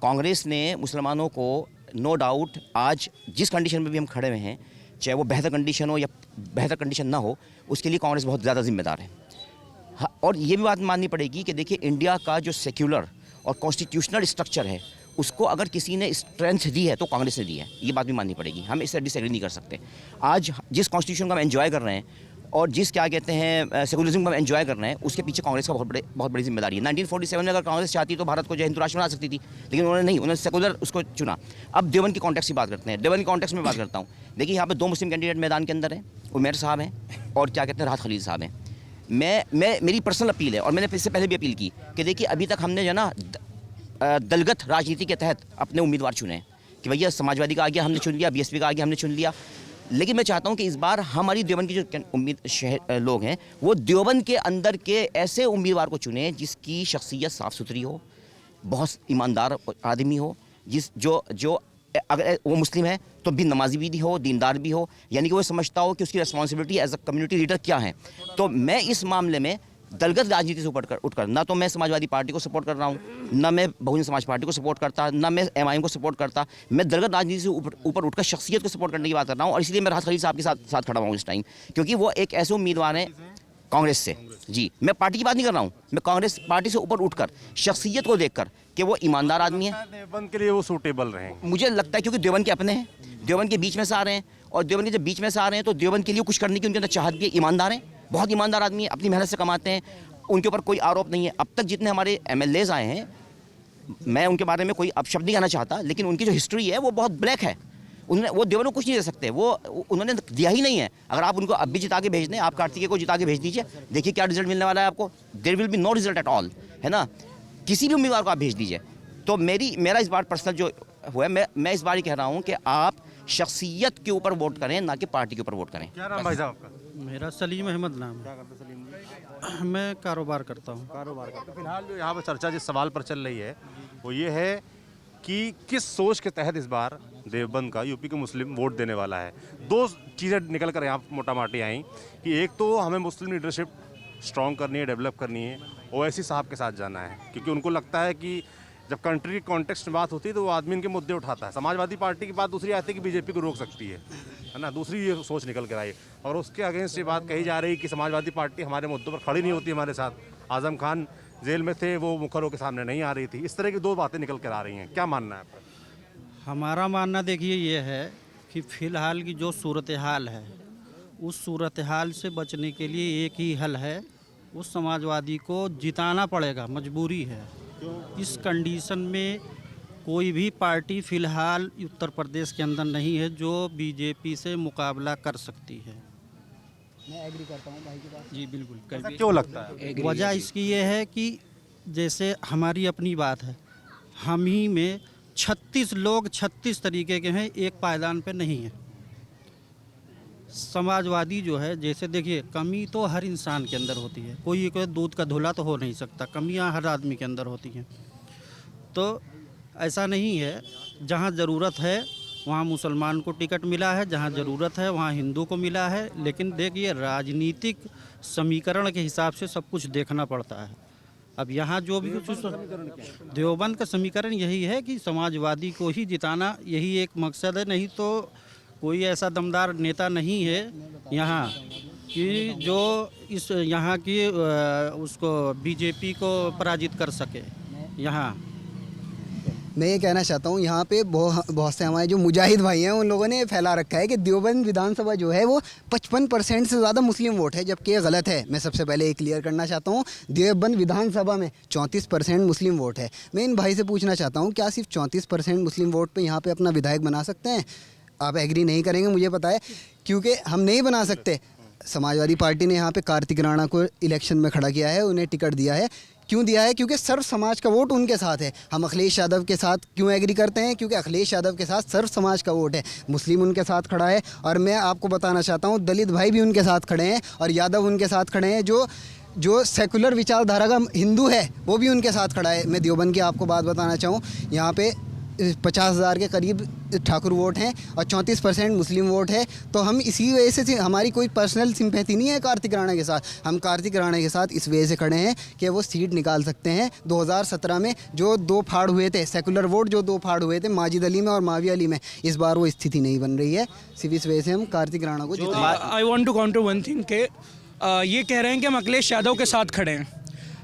Speaker 2: कांग्रेस ने मुसलमानों को नो डाउट आज जिस कंडीशन में भी हम खड़े हुए हैं, चाहे वो बेहतर कंडीशन हो या बेहतर कंडीशन ना हो, उसके लिए कांग्रेस बहुत ज़्यादा जिम्मेदार है। और ये भी बात माननी पड़ेगी कि देखिए, इंडिया का जो सेक्युलर और कॉन्स्टिट्यूशनल स्ट्रक्चर है उसको अगर किसी ने स्ट्रेंथ दी है तो कांग्रेस ने दी है, ये बात भी माननी पड़ेगी। हम इससे डिसएग्री नहीं कर सकते। आज जिस कॉन्स्टिट्यूशन को हम एंजॉय कर रहे हैं और जिस क्या कहते हैं सेकुलरिज्म को हम एंजॉय कर रहे हैं, उसके पीछे कांग्रेस का बहुत बड़ी जिम्मेदारी है। 1947 में अगर कांग्रेस चाहती तो भारत को जो हिंदू राष्ट्र बना सकती थी, लेकिन उन्होंने नहीं, उन्होंने सेकुलर उसको चुना। अब देवबंद की कॉन्टेक्स्ट की बात करते हैं। देवबंद की कॉन्टेक्स्ट में बात करता हूँ। देखिए यहाँ पे 2 मुस्लिम कैंडिडेट मैदान के अंदर हैं, उमैर साहब हैं और क्या कहते हैं राहत खलील साहब हैं। मेरी पर्सनल अपील है और मैंने इससे पहले भी अपील की कि देखिए अभी तक हमने जो ना दलगत राजनीति के तहत अपने उम्मीदवार चुने हैं कि भैया समाजवादी का आ गया हमने चुन लिया, बीएसपी का आ गया हमने चुन लिया। लेकिन मैं चाहता हूं कि इस बार हमारी देवबंद की जो लोग हैं वो देवबंद के अंदर के ऐसे उम्मीदवार को चुने जिसकी शख्सियत साफ़ सुथरी हो, बहुत ईमानदार आदमी हो, जो अगर वो मुस्लिम है तो भी नमाजी भी हो, दीनदार भी हो, यानी कि वो समझता हो कि उसकी responsibility as a community leader क्या है। तो मैं इस मामले में दलगत राजनीति से उठकर ना तो मैं समाजवादी पार्टी को सपोर्ट कर रहा हूँ, ना मैं बहुजन समाज पार्टी को सपोर्ट करता, ना मैं एमआईएम को सपोर्ट करता। मैं दलगत राजनीति से ऊपर उठकर शख्सियत को सपोर्ट करने की बात कर रहा हूँ और इसलिए मैं राहत खलील साहब के साथ खड़ा हुआ हूँ इस टाइम, क्योंकि वो एक ऐसे उम्मीदवार हैं कांग्रेस से। जी, मैं पार्टी की बात नहीं कर रहा हूँ, मैं कांग्रेस पार्टी से ऊपर उठकर शख्सियत को देखकर कि वो ईमानदार आदमी है।
Speaker 1: देवबंद के लिए वो सूटेबल रहेंगे
Speaker 2: मुझे लगता है क्योंकि देवबंद के अपने हैं, देवबंद के बीच में से आ रहे हैं और देवबंद के जब बीच में से आ रहे हैं तो देवबंद के लिए कुछ करने की उनके अंदर चाहत भी है। ईमानदार हैं, बहुत ईमानदार आदमी है, अपनी मेहनत से कमाते हैं, उनके ऊपर कोई आरोप नहीं है। अब तक जितने हमारे एमएलएज आए हैं, मैं उनके बारे में कोई अपशब्द नहीं कहना चाहता, लेकिन उनकी जो हिस्ट्री है वो बहुत ब्लैक है। वो देवबंद को कुछ नहीं दे सकते, वो उन्होंने दिया ही नहीं है। अगर आप उनको अब भी जिता के भेज दें, आप कार्तिकेय को जिता के भेज दीजिए, देखिए क्या रिजल्ट मिलने वाला है आपको। There will be no result at all, है ना। किसी भी उम्मीदवार को आप भेज दीजिए। तो मेरा इस बार पर्सनल जो हुआ है, मैं इस बार ही कह रहा हूँ कि आप शख्सियत के ऊपर वोट करें, ना कि पार्टी के ऊपर वोट करें।
Speaker 1: क्या नाम भाई साहब आपका?
Speaker 6: मेरा सलीम अहमद नाम है।
Speaker 1: क्या करते सलीम जी?
Speaker 6: मैं कारोबार करता हूँ।
Speaker 1: कारोबार करते। फिलहाल जो यहाँ पर चर्चा जिस सवाल पर चल रही है वो ये है कि किस सोच के तहत इस बार देवबंद का यूपी के मुस्लिम वोट देने वाला है। 2 चीज़ें निकल कर यहाँ मोटा माटी आई कि एक तो हमें मुस्लिम लीडरशिप स्ट्रॉन्ग करनी है, डेवलप करनी है, ओवैसी साहब के साथ जाना है, क्योंकि उनको लगता है कि जब कंट्री के कॉन्टेक्स्ट में बात होती है तो वो आदमी इनके मुद्दे उठाता है। समाजवादी पार्टी की बात दूसरी आती है कि बीजेपी को रोक सकती है ना, दूसरी ये सोच निकल कर आई। और उसके अगेंस्ट ये बात कही जा रही है कि समाजवादी पार्टी हमारे मुद्दों पर खड़ी नहीं होती हमारे साथ। आजम खान जेल में थे, वो मुखरों के सामने नहीं आ रही थी। इस तरह की 2 बातें निकल कर आ रही हैं, क्या मानना है आपका?
Speaker 6: हमारा मानना देखिए ये है कि फ़िलहाल की जो सूरत हाल है, उस सूरत हाल से बचने के लिए एक ही हल है, उस समाजवादी को जिताना पड़ेगा, मजबूरी है। इस कंडीशन में कोई भी पार्टी फ़िलहाल उत्तर प्रदेश के अंदर नहीं है जो बीजेपी से मुकाबला कर सकती है।
Speaker 4: मैं एग्री करता हूँ भाई की बात।
Speaker 6: जी बिल्कुल।
Speaker 1: ऐसा क्यों लगता है?
Speaker 6: वजह इसकी ये है कि जैसे हमारी अपनी बात है, हम ही में 36 लोग 36 तरीके के हैं, एक पायदान पे नहीं है। समाजवादी जो है, जैसे देखिए कमी तो हर इंसान के अंदर होती है, कोई दूध का धुला तो हो नहीं सकता, कमियां हर आदमी के अंदर होती हैं। तो ऐसा नहीं है, जहां ज़रूरत है वहाँ मुसलमान को टिकट मिला है, जहाँ ज़रूरत है वहाँ हिंदू को मिला है। लेकिन देखिए राजनीतिक समीकरण के हिसाब से सब कुछ देखना पड़ता है। अब यहाँ जो भी कुछ देवबंद का समीकरण यही है कि समाजवादी को ही जिताना, यही एक मकसद है। नहीं तो कोई ऐसा दमदार नेता नहीं है यहाँ कि जो इस यहाँ की उसको बीजेपी को पराजित कर सके। यहाँ
Speaker 4: मैं ये कहना चाहता हूँ, यहाँ पे बहुत से हमारे जो मुजाहिद भाई हैं उन लोगों ने फैला रखा है कि देवबंद विधानसभा जो है वो 55% से ज़्यादा मुस्लिम वोट है, जबकि ये गलत है। मैं सबसे पहले ये क्लियर करना चाहता हूँ, देवबंद विधानसभा में 34% मुस्लिम वोट है। मैं इन भाई से पूछना चाहता हूँ, क्या सिर्फ 34% मुस्लिम वोट पर यहाँ पर अपना विधायक बना सकते हैं? आप एग्री नहीं करेंगे मुझे पता है, क्योंकि हम नहीं बना सकते। समाजवादी पार्टी ने यहाँ पे कार्तिक राणा को इलेक्शन में खड़ा किया है, उन्हें टिकट दिया है। क्यों दिया है? क्योंकि सर्व समाज का वोट उनके साथ है। हम अखिलेश यादव के साथ क्यों एग्री करते हैं? क्योंकि अखिलेश यादव के साथ सर्व समाज का वोट है, मुस्लिम उनके साथ खड़ा है। और मैं आपको बताना चाहता हूँ, दलित भाई भी उनके साथ खड़े हैं और यादव उनके साथ खड़े हैं। जो सेकुलर विचारधारा का हिंदू है वो भी उनके साथ खड़ा है। मैं देवबंद की आपको बात बताना चाहूँ, यहाँ पे 50,000 के करीब ठाकुर वोट हैं और 34% मुस्लिम वोट है। तो हम इसी वजह से, हमारी कोई पर्सनल सिंपैथी नहीं है कार्तिक राणा के साथ। हम कार्तिक राणा के साथ इस वजह से खड़े हैं कि वो सीट निकाल सकते हैं। 2017 में जो 2 फाड़ हुए थे, सेकुलर वोट जो 2 फाड़ हुए थे माजिद अली में और माविया अली में, इस बार वो स्थिति नहीं बन रही है। सिर्फ इस वजह से हम कार्तिक राणा को
Speaker 3: I want to counter one thing के ये कह रहे हैं कि हम अखिलेश यादव के साथ खड़े हैं।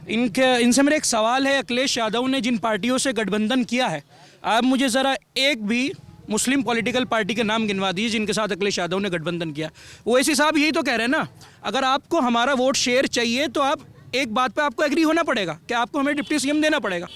Speaker 3: इनसे मेरा एक सवाल है, अखिलेश यादव ने जिन पार्टियों से गठबंधन किया है, आप मुझे ज़रा एक भी मुस्लिम पॉलिटिकल पार्टी के नाम गिनवा दीजिए जिनके साथ अखिलेश यादव ने गठबंधन किया। ओवैसी साहब यही तो कह रहे हैं ना, अगर आपको हमारा वोट शेयर चाहिए तो आप एक बात पे आपको एग्री होना पड़ेगा कि आपको हमें डिप्टी सीएम देना पड़ेगा।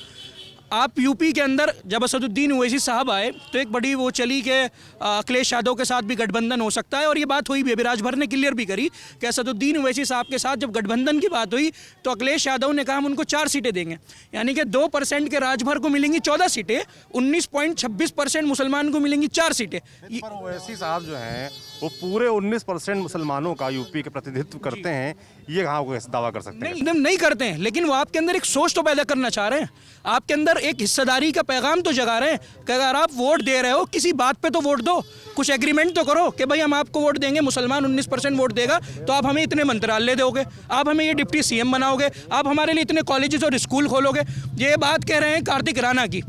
Speaker 3: आप यूपी के अंदर जब असदुद्दीन ओवैसी साहब आए तो एक बड़ी वो चली कि अखिलेश यादव के साथ भी गठबंधन हो सकता है, और ये बात हुई भी, अभी राजभर ने क्लियर भी करी कि असदुद्दीन ओवैसी साहब के साथ जब गठबंधन की बात हुई तो अखिलेश यादव ने कहा हम उनको 4 सीटें देंगे, यानी कि 2% के राजभर को मिलेंगी 14 सीटें, 19.26% मुसलमान को मिलेंगी 4 सीटें।
Speaker 1: पर ओवैसी साहब जो हैं वो पूरे 19% मुसलमानों का यूपी के प्रतिनिधित्व करते हैं, ये कहाँ को ऐसा दावा कर सकते हैं?
Speaker 3: एकदम नहीं करते हैं, लेकिन वो आपके अंदर एक सोच तो पैदा करना चाह रहे हैं, आपके अंदर एक हिस्सेदारी का पैगाम तो जगा रहे हैं कि अगर आप वोट दे रहे हो किसी बात पे तो वोट दो, कुछ एग्रीमेंट तो करो कि भाई हम आपको वोट देंगे, मुसलमान 19% वोट देगा तो आप हमें इतने मंत्रालय दोगे, आप हमें ये डिप्टी सीएम बनाओगे, आप हमारे लिए इतने कॉलेजेस और स्कूल खोलोगे। ये बात कह रहे हैं कार्तिक राणा की।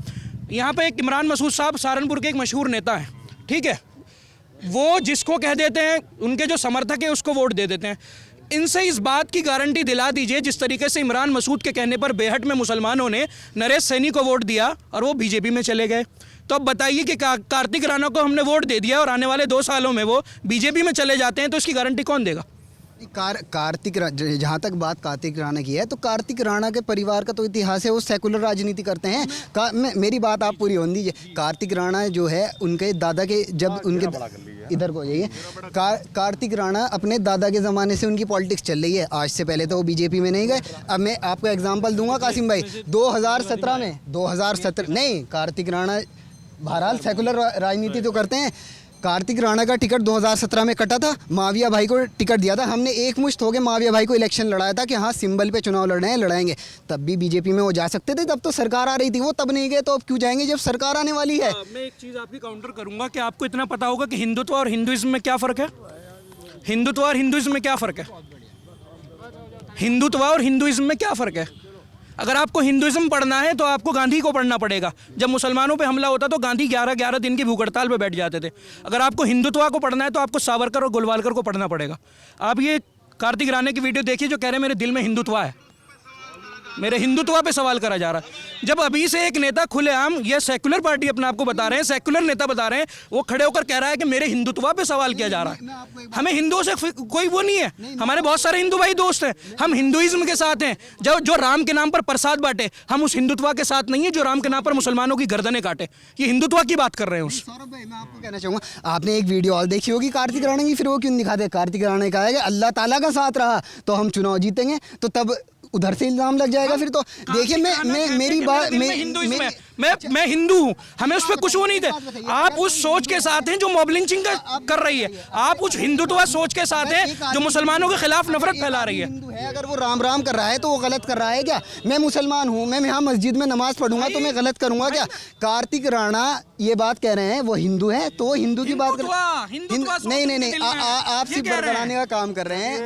Speaker 3: यहाँ पे एक इमरान मसूद साहब सहारनपुर के एक मशहूर नेता हैं, ठीक है, वो जिसको कह देते हैं उनके जो समर्थक हैं उसको वोट दे देते हैं। इनसे इस बात की गारंटी दिला दीजिए जिस तरीके से इमरान मसूद के कहने पर बेहट में मुसलमानों ने नरेश सैनी को वोट दिया और वो बीजेपी में चले गए, तो अब बताइए कि कार्तिक राणा को हमने वोट दे दिया और आने वाले 2 सालों में वो बीजेपी में चले जाते हैं, तो इसकी गारंटी कौन देगा?
Speaker 4: जहाँ तक बात कार्तिक राणा की है तो कार्तिक राणा के परिवार का तो इतिहास है, वो सेकुलर राजनीति करते हैं। मेरी बात आप पूरी होने दीजिए। कार्तिक राणा जो है उनके दादा के, जब उनके इधर को जाइए, कार्तिक राणा अपने दादा के ज़माने से उनकी पॉलिटिक्स चल रही है, आज से पहले तो वो बीजेपी में नहीं गए। अब मैं आपको एग्जांपल दूंगा कासिम भाई, 2017 नहीं, कार्तिक राणा बहरहाल सेकुलर राजनीति तो करते हैं। कार्तिक राणा का टिकट 2017 में कटा था, माविया भाई को टिकट दिया था, हमने एक मुश्त होकर माविया भाई को इलेक्शन लड़ाया था कि हाँ सिंबल पे चुनाव लड़ रहे हैं, लड़ाएंगे। तब भी बीजेपी में वो जा सकते थे, तब तो सरकार आ रही थी, वो तब नहीं गए, तो अब क्यों जाएंगे जब सरकार आने वाली है?
Speaker 3: मैं एक चीज़ आपकी काउंटर करूंगा कि आपको इतना पता होगा कि हिंदुत्व और हिंदुइज्म में क्या फ़र्क है। हिंदुत्व और हिंदुइज्म में क्या फ़र्क है? हिंदुत्व और हिंदुइज्म में क्या फ़र्क है? अगर आपको हिंदुइज्म पढ़ना है तो आपको गांधी को पढ़ना पड़ेगा। जब मुसलमानों पे हमला होता तो गांधी 11-11 दिन की भूख हड़ताल पे बैठ जाते थे। अगर आपको हिंदुत्व को पढ़ना है तो आपको सावरकर और गोलवालकर को पढ़ना पड़ेगा। आप ये कार्तिक राणा की वीडियो देखिए जो कह रहे हैं मेरे दिल में हिंदुत्व है, मेरे हिंदुत्व पे सवाल करा जा रहा है। जब अभी से एक नेता खुलेआम, ये सेकुलर पार्टी अपने आप को बता रहे हैं, सेकुलर नेता बता रहे हैं, वो खड़े होकर कह रहा है कि मेरे हिंदुत्व पे सवाल किया जा रहा है। हमें हिंदुओं से कोई वो नहीं है, हमारे बहुत सारे हिंदू भाई दोस्त हैं, हम हिंदुइज्म के साथ हैं। जो राम के नाम पर प्रसाद बांटे, हम उस हिंदुत्व के साथ नहीं है जो राम के नाम पर मुसलमानों की गर्दनें काटे। ये हिंदुत्व की बात कर रहे हैं।
Speaker 4: सौरभ भाई मैं आपको कहना चाहूँगा, आपने एक वीडियो और देखी होगी कार्तिक राणा की, फिर वो क्यों दिखाते? कार्तिक राणा ने कहा है कि अल्लाह ताला का साथ रहा तो हम चुनाव जीतेंगे, तो तब उधर से इल्जाम लग जाएगा फिर तो। देखिए मेरी बात,
Speaker 3: मैं हिंदू हूँ, हमें उस पर कुछ वो नहीं थे। आप उस सोच के साथ हैं जो मॉब लिंचिंग कर रही है, आप उस हिंदुत्व सोच के साथ हैं जो मुसलमानों के खिलाफ नफरत फैला रही है।
Speaker 4: अगर वो राम राम कर रहा है तो वो गलत कर रहा है क्या? मैं मुसलमान हूँ, मैं यहाँ मस्जिद में नमाज पढ़ूंगा तो मैं गलत करूंगा क्या? कार्तिक राणा ये बात कह रहे हैं वो हिंदू है तो हिंदू की बात कर नहीं आप सिर्फ भड़काने का काम कर रहे हैं।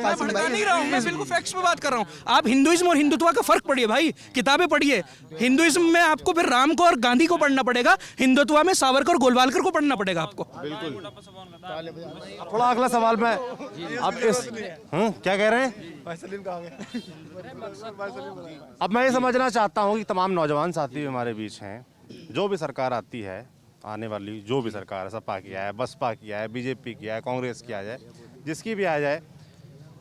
Speaker 3: मैं बिल्कुल फैक्ट्स पे बात कर रहा हूँ। आप हिंदुइज्म और हिंदुत्व का फर्क पढ़िए भाई, किताबें पढ़िए। हिंदुइज्म में आपको फिर राम को और गांधी को पढ़ना पड़ेगा, हिंदुत्व में सावरकर और गोलवालकर को पढ़ना पड़ेगा आपको।
Speaker 1: थोड़ा अगला सवाल में अब इस क्या कह रहे हैं? अब मैं ये समझना चाहता हूँ कि तमाम नौजवान साथी हमारे बीच हैं, जो भी सरकार आती है, आने वाली जो भी सरकार है, सपा की आए, बसपा की आए, बीजेपी की आए, कांग्रेस की आ जाए, जिसकी भी आ जाए,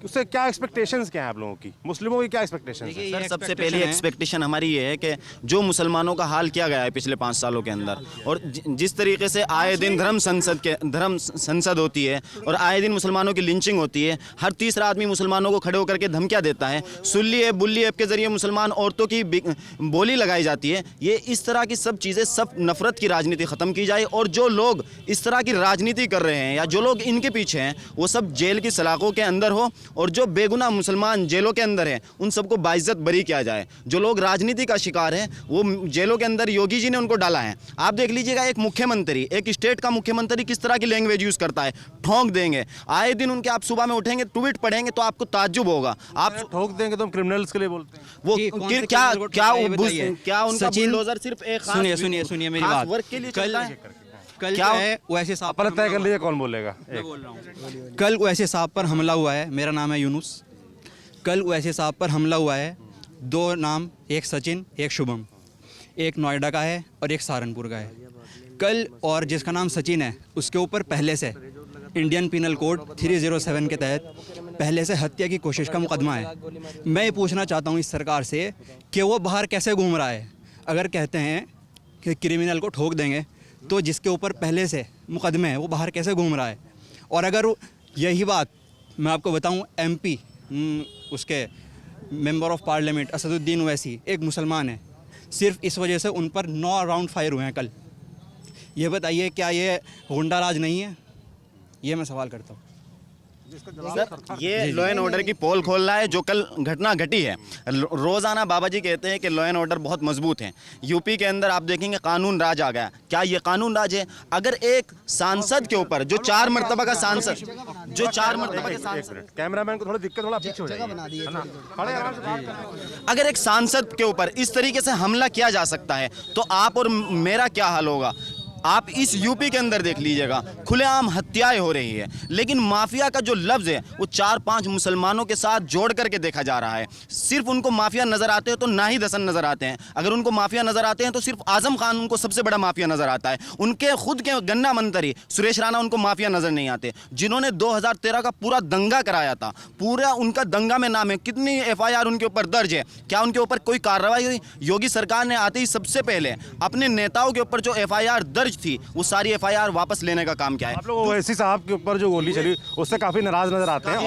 Speaker 1: उससे क्या एक्सपेक्टेशंस क्या हैं आप लोगों की? मुस्लिमों की क्या एक्सपेक्टेशंस हैं?
Speaker 5: सर सबसे पहली एक्सपेक्टेशन हमारी ये है कि जो मुसलमानों का हाल किया गया है पिछले 5 सालों के अंदर, और जिस तरीके से आए दिन धर्म संसद होती है और आए दिन मुसलमानों की लिंचिंग होती है, हर तीसरा आदमी मुसलमानों को खड़े होकर के धमकियाँ देता है, सुल्ली ऐप बुल्ली ऐप के जरिए मुसलमान औरतों की बोली लगाई जाती है। ये इस तरह की सब चीज़ें, सब नफरत की राजनीति ख़त्म की जाए, और जो लोग इस तरह की राजनीति कर रहे हैं या जो लोग इनके पीछे हैं वो सब जेल की सलाखों के अंदर हो, और जो बेगुनाह मुसलमान जेलों के अंदर हैं उन सबको बाइज्जत बरी किया जाए। जो लोग राजनीति का शिकार हैं वो जेलों के अंदर योगी जी ने उनको डाला है। आप देख लीजिएगा एक मुख्यमंत्री, एक स्टेट का मुख्यमंत्री किस तरह की लैंग्वेज यूज़ करता है, ठोंक देंगे। आए दिन उनके आप सुबह में उठेंगे, ट्वीट पढ़ेंगे तो आपको ताज्जुब होगा। आप
Speaker 1: ठोक देंगे तो हम क्रिमिनल्स के लिए बोलते हैं।
Speaker 5: वो क्या उनका बुलडोजर सिर्फ एक
Speaker 7: सुनिए मेरी बात।
Speaker 5: वर्क के लिए चलता है।
Speaker 7: कल क्या है वैसे साहब
Speaker 1: अपना तय कर लीजिए कौन बोलेगा।
Speaker 7: कल वैसे साहब पर हमला हुआ है, मेरा नाम है यूनुस। कल वैसे साहब पर हमला हुआ है, 2 नाम, एक सचिन एक शुभम। एक नोएडा का है और एक सहारनपुर का है। कल और जिसका नाम सचिन है उसके ऊपर पहले से इंडियन पिनल कोड 307 के तहत पहले से हत्या की कोशिश का मुकदमा है। मैं ये पूछना चाहता हूँ इस सरकार से कि वो बाहर कैसे घूम रहा है। अगर कहते हैं कि क्रिमिनल को ठोक देंगे तो जिसके ऊपर पहले से मुकदमे हैं वो बाहर कैसे घूम रहा है। और अगर यही बात मैं आपको बताऊं, MP उसके member of parliament Asaduddin Owaisi एक मुसलमान है, सिर्फ इस वजह से उन पर 9 राउंड फायर हुए हैं कल। ये बताइए क्या ये गुंडा राज नहीं है? ये मैं सवाल करता हूँ।
Speaker 5: सर, ये लॉ एंड ऑर्डर की पोल खोल रहा है जो कल घटना घटी है। रोज़ाना बाबा जी कहते हैं कि लॉ एंड ऑर्डर बहुत मजबूत है। यूपी के अंदर आप देखेंगे कानून राज आ गया। क्या ये कानून राज है? अगर एक सांसद के ऊपर जो 4 मरतबा का सांसद
Speaker 1: कैमरामैन को थोड़ी दिक्कत, थोड़ा पीछे हो जाइए।
Speaker 5: अगर एक सांसद के ऊपर इस तरीके से हमला किया जा सकता है तो आप और मेरा क्या हाल होगा? आप इस यूपी के अंदर देख लीजिएगा, खुलेआम हत्याएं हो रही है। लेकिन माफिया का जो लफ्ज़ है वो 4-5 मुसलमानों के साथ जोड़ करके देखा जा रहा है। सिर्फ उनको माफिया नज़र आते हैं तो नाहिद हसन नज़र आते हैं। अगर उनको माफिया नज़र आते हैं तो सिर्फ आजम खान उनको सबसे बड़ा माफिया नज़र आता है। उनके खुद के गन्ना मंत्री सुरेश राणा उनको माफिया नज़र नहीं आते, जिन्होंने 2013 का पूरा दंगा कराया था। पूरा उनका दंगा में नाम है। कितनी FIR उनके ऊपर दर्ज है? क्या उनके ऊपर कोई कार्रवाई हुई? योगी सरकार ने आते ही सबसे पहले अपने नेताओं के ऊपर जो FIR दर्ज थी वो सारी FIR वापस लेने का काम किया है।
Speaker 1: आप लोग ओवैसी साहब के ऊपर जो गोली चली उससे काफी नाराज नजर आते हैं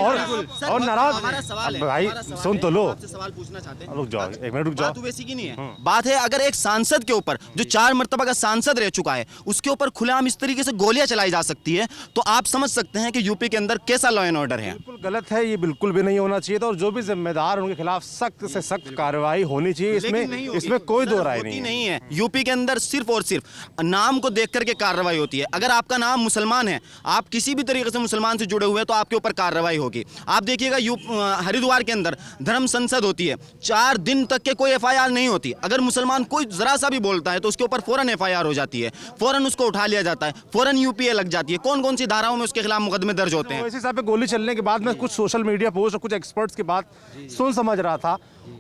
Speaker 1: और नाराज। भाई सुन तो लो,
Speaker 5: सवाल पूछना चाहते हैं।
Speaker 1: रुक जाओ, 1 मिनट रुक जाओ।
Speaker 5: बात ओवैसी की नहीं है, बात है अगर एक सांसद के ऊपर जो 4 मरतबा का सांसद रह चुका है उसके ऊपर खुलेआम इस तरीके से गोलियां चलाई जा सकती है तो आप समझ सकते हैं कि यूपी के अंदर कैसा लॉ एंड ऑर्डर है।
Speaker 1: बिल्कुल गलत है, ये बिल्कुल भी नहीं होना चाहिए था और जो भी जिम्मेदार उनके खिलाफ सख्त से सख्त कार्रवाई होनी चाहिए। इसमें कोई दो राय नहीं
Speaker 5: है। यूपी के अंदर सिर्फ और सिर्फ नाम को देख करके कार्रवाई होती है। अगर आपका नाम मुसलमान है, आप किसी भी तरीके से मुसलमान से जुड़े हुए हैं तो आपके ऊपर कार्रवाई होगी। आप देखिएगा हरिद्वार के अंदर धर्म संसद होती है, 4 दिन तक के कोई FIR नहीं होती। अगर मुसलमान कोई जरा सा भी बोलता है तो उसके ऊपर फौरन FIR हो जाती है, फौरन उसको उठा लिया जाता है, फौरन UPA लग जाती है। कौन कौन सी धाराओं में उसके खिलाफ मुकदमे दर्ज होते हैं।
Speaker 1: ओवैसी साहब पे गोली चलने के बाद में कुछ सोशल मीडिया पोस्ट और कुछ एक्सपर्ट्स की बात सुन समझ रहा था।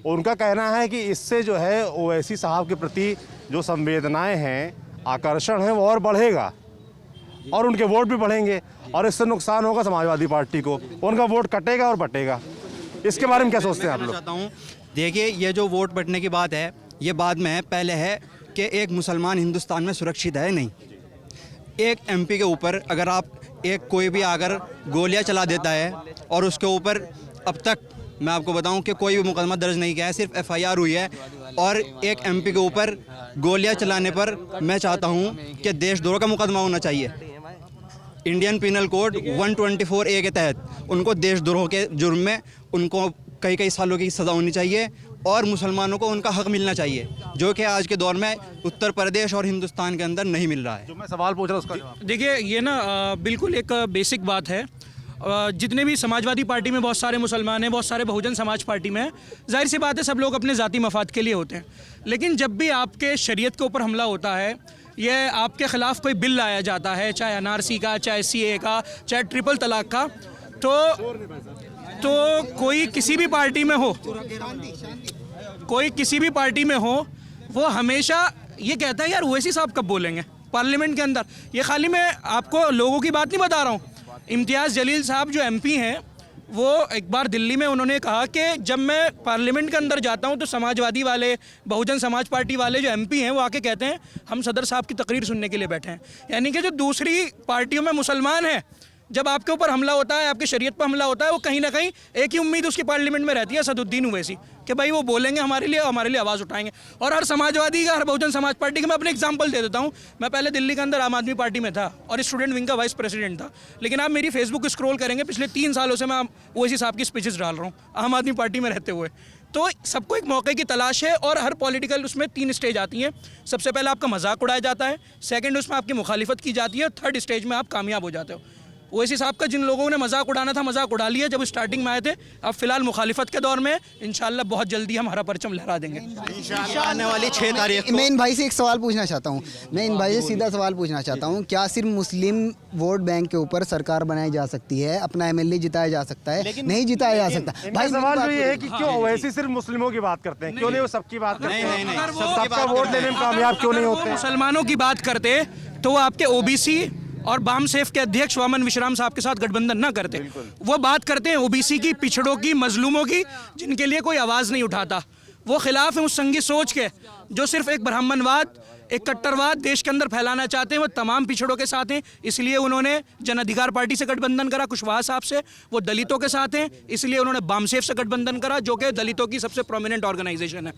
Speaker 1: उनका कहना है कि इससे जो है ओवैसी साहब के प्रति जो संवेदनाएं हैं, आकर्षण है, वो और बढ़ेगा और उनके वोट भी बढ़ेंगे और इससे नुकसान होगा समाजवादी पार्टी को, उनका वोट कटेगा और बटेगा। इसके बारे में क्या सोचते हैं आप लोग?
Speaker 7: चाहता हूँ, देखिए ये जो वोट बटने की बात है ये बाद में है, पहले है कि एक मुसलमान हिंदुस्तान में सुरक्षित है नहीं। एक MP के ऊपर अगर आप एक कोई भी अगर गोलियां चला देता है और उसके ऊपर अब तक मैं आपको बताऊं कि कोई भी मुकदमा दर्ज नहीं किया है, सिर्फ FIR हुई है। और एक MP के ऊपर गोलियां चलाने पर मैं चाहता हूं कि देशद्रोह का मुकदमा होना चाहिए। इंडियन पिनल कोड 124A के तहत उनको देशद्रोह के जुर्म में उनको कई सालों की सज़ा होनी चाहिए और मुसलमानों को उनका हक मिलना चाहिए, जो कि आज के दौर में उत्तर प्रदेश और हिंदुस्तान के अंदर नहीं मिल रहा है।
Speaker 1: जो मैं सवाल पूछ रहा हूँ उसका जवाब।
Speaker 3: देखिए ये ना बिल्कुल एक बेसिक बात है। जितने भी समाजवादी पार्टी में बहुत सारे मुसलमान हैं, बहुत सारे बहुजन समाज पार्टी में हैं, जाहिर सी बात है सब लोग अपने ज़ाती मफाद के लिए होते हैं। लेकिन जब भी आपके शरीयत के ऊपर हमला होता है, ये आपके ख़िलाफ़ कोई बिल लाया जाता है, चाहे NRC का, चाहे CA का, चाहे ट्रिपल तलाक का, तो कोई किसी भी पार्टी में हो, कोई किसी भी पार्टी में हो, वो हमेशा ये कहता है यार ओवैसी साहब कब बोलेंगे पार्लियामेंट के अंदर। ये खाली मैं आपको लोगों की बात नहीं बता रहा हूँ। इम्तियाज़ जलील साहब जो MP हैं, वो एक बार दिल्ली में उन्होंने कहा कि जब मैं पार्लियामेंट के अंदर जाता हूँ तो समाजवादी वाले, बहुजन समाज पार्टी वाले जो MP हैं वो आके कहते हैं हम सदर साहब की तकरीर सुनने के लिए बैठे हैं। यानी कि जो दूसरी पार्टियों में मुसलमान हैं, जब आपके ऊपर हमला होता है, आपके शरीयत पर हमला होता है, वो कहीं ना कहीं एक ही उम्मीद उसकी पार्लियामेंट में रहती है, असदुद्दीन ओवैसी, कि भाई वो बोलेंगे हमारे लिए आवाज़ उठाएंगे। और हर समाजवादी का, हर बहुजन समाज पार्टी का मैं अपने एग्जांपल दे देता हूँ। मैं पहले दिल्ली के अंदर आम आदमी पार्टी में था और स्टूडेंट विंग का वाइस प्रेसिडेंट था। लेकिन आप मेरी फेसबुक स्क्रॉल करेंगे, पिछले 3 सालों से मैं ओवैसी साहब की स्पीचेस डाल रहा हूँ आम आदमी पार्टी में रहते हुए। तो सबको एक मौके की तलाश है और हर पॉलिटिकल उसमें 3 स्टेज आती हैं। सबसे पहले आपका मजाक उड़ाया जाता है, सेकंड उसमें आपकी मुखालिफत की जाती है, थर्ड स्टेज में आप कामयाब हो जाते हो। ओवैसी साहब का जिन लोगों ने मजाक उड़ाना था मजाक उड़ा लिया जब स्टार्टिंग में आए थे। अब फिलहाल मुखालिफत के दौर में इंशाल्लाह बहुत जल्दी हम हरा परचम लहरा देंगे।
Speaker 5: आने वाली 6 तारीख
Speaker 4: मैं इन भाई से एक सवाल पूछना चाहता हूँ, मैं इन भाई से सीधा सवाल पूछना चाहता हूँ, क्या सिर्फ मुस्लिम वोट बैंक के ऊपर सरकार बनाई जा सकती है, अपना एमएलए जिताया जा सकता है? नहीं जिताया जा सकता भाई।
Speaker 1: सवाल तो ये है कि क्यों ओवैसी सिर्फ मुस्लिमों की बात करते हैं, क्यों नहीं वो सबकी बात करते हैं? सबका वोट लेने में कामयाब क्यों नहीं होते?
Speaker 3: मुसलमानों की बात करते तो वो आपके ओबीसी और बाम सेफ के अध्यक्ष वामन विश्राम साहब के साथ गठबंधन ना करते। वो बात करते हैं ओबीसी की, पिछड़ों की, मजलूमों की, जिनके लिए कोई आवाज़ नहीं उठाता। वो खिलाफ है उस संगी सोच के जो सिर्फ एक ब्राह्मणवाद, एक कट्टरवाद देश के अंदर फैलाना चाहते हैं। वो तमाम पिछड़ों के साथ हैं, इसलिए उन्होंने जन अधिकार पार्टी से गठबंधन करा कुशवाहा साहब से। वो दलितों के साथ हैं, इसलिए उन्होंने बामसेफ से गठबंधन करा जो कि दलितों की सबसे प्रोमिनेंट ऑर्गेनाइजेशन है।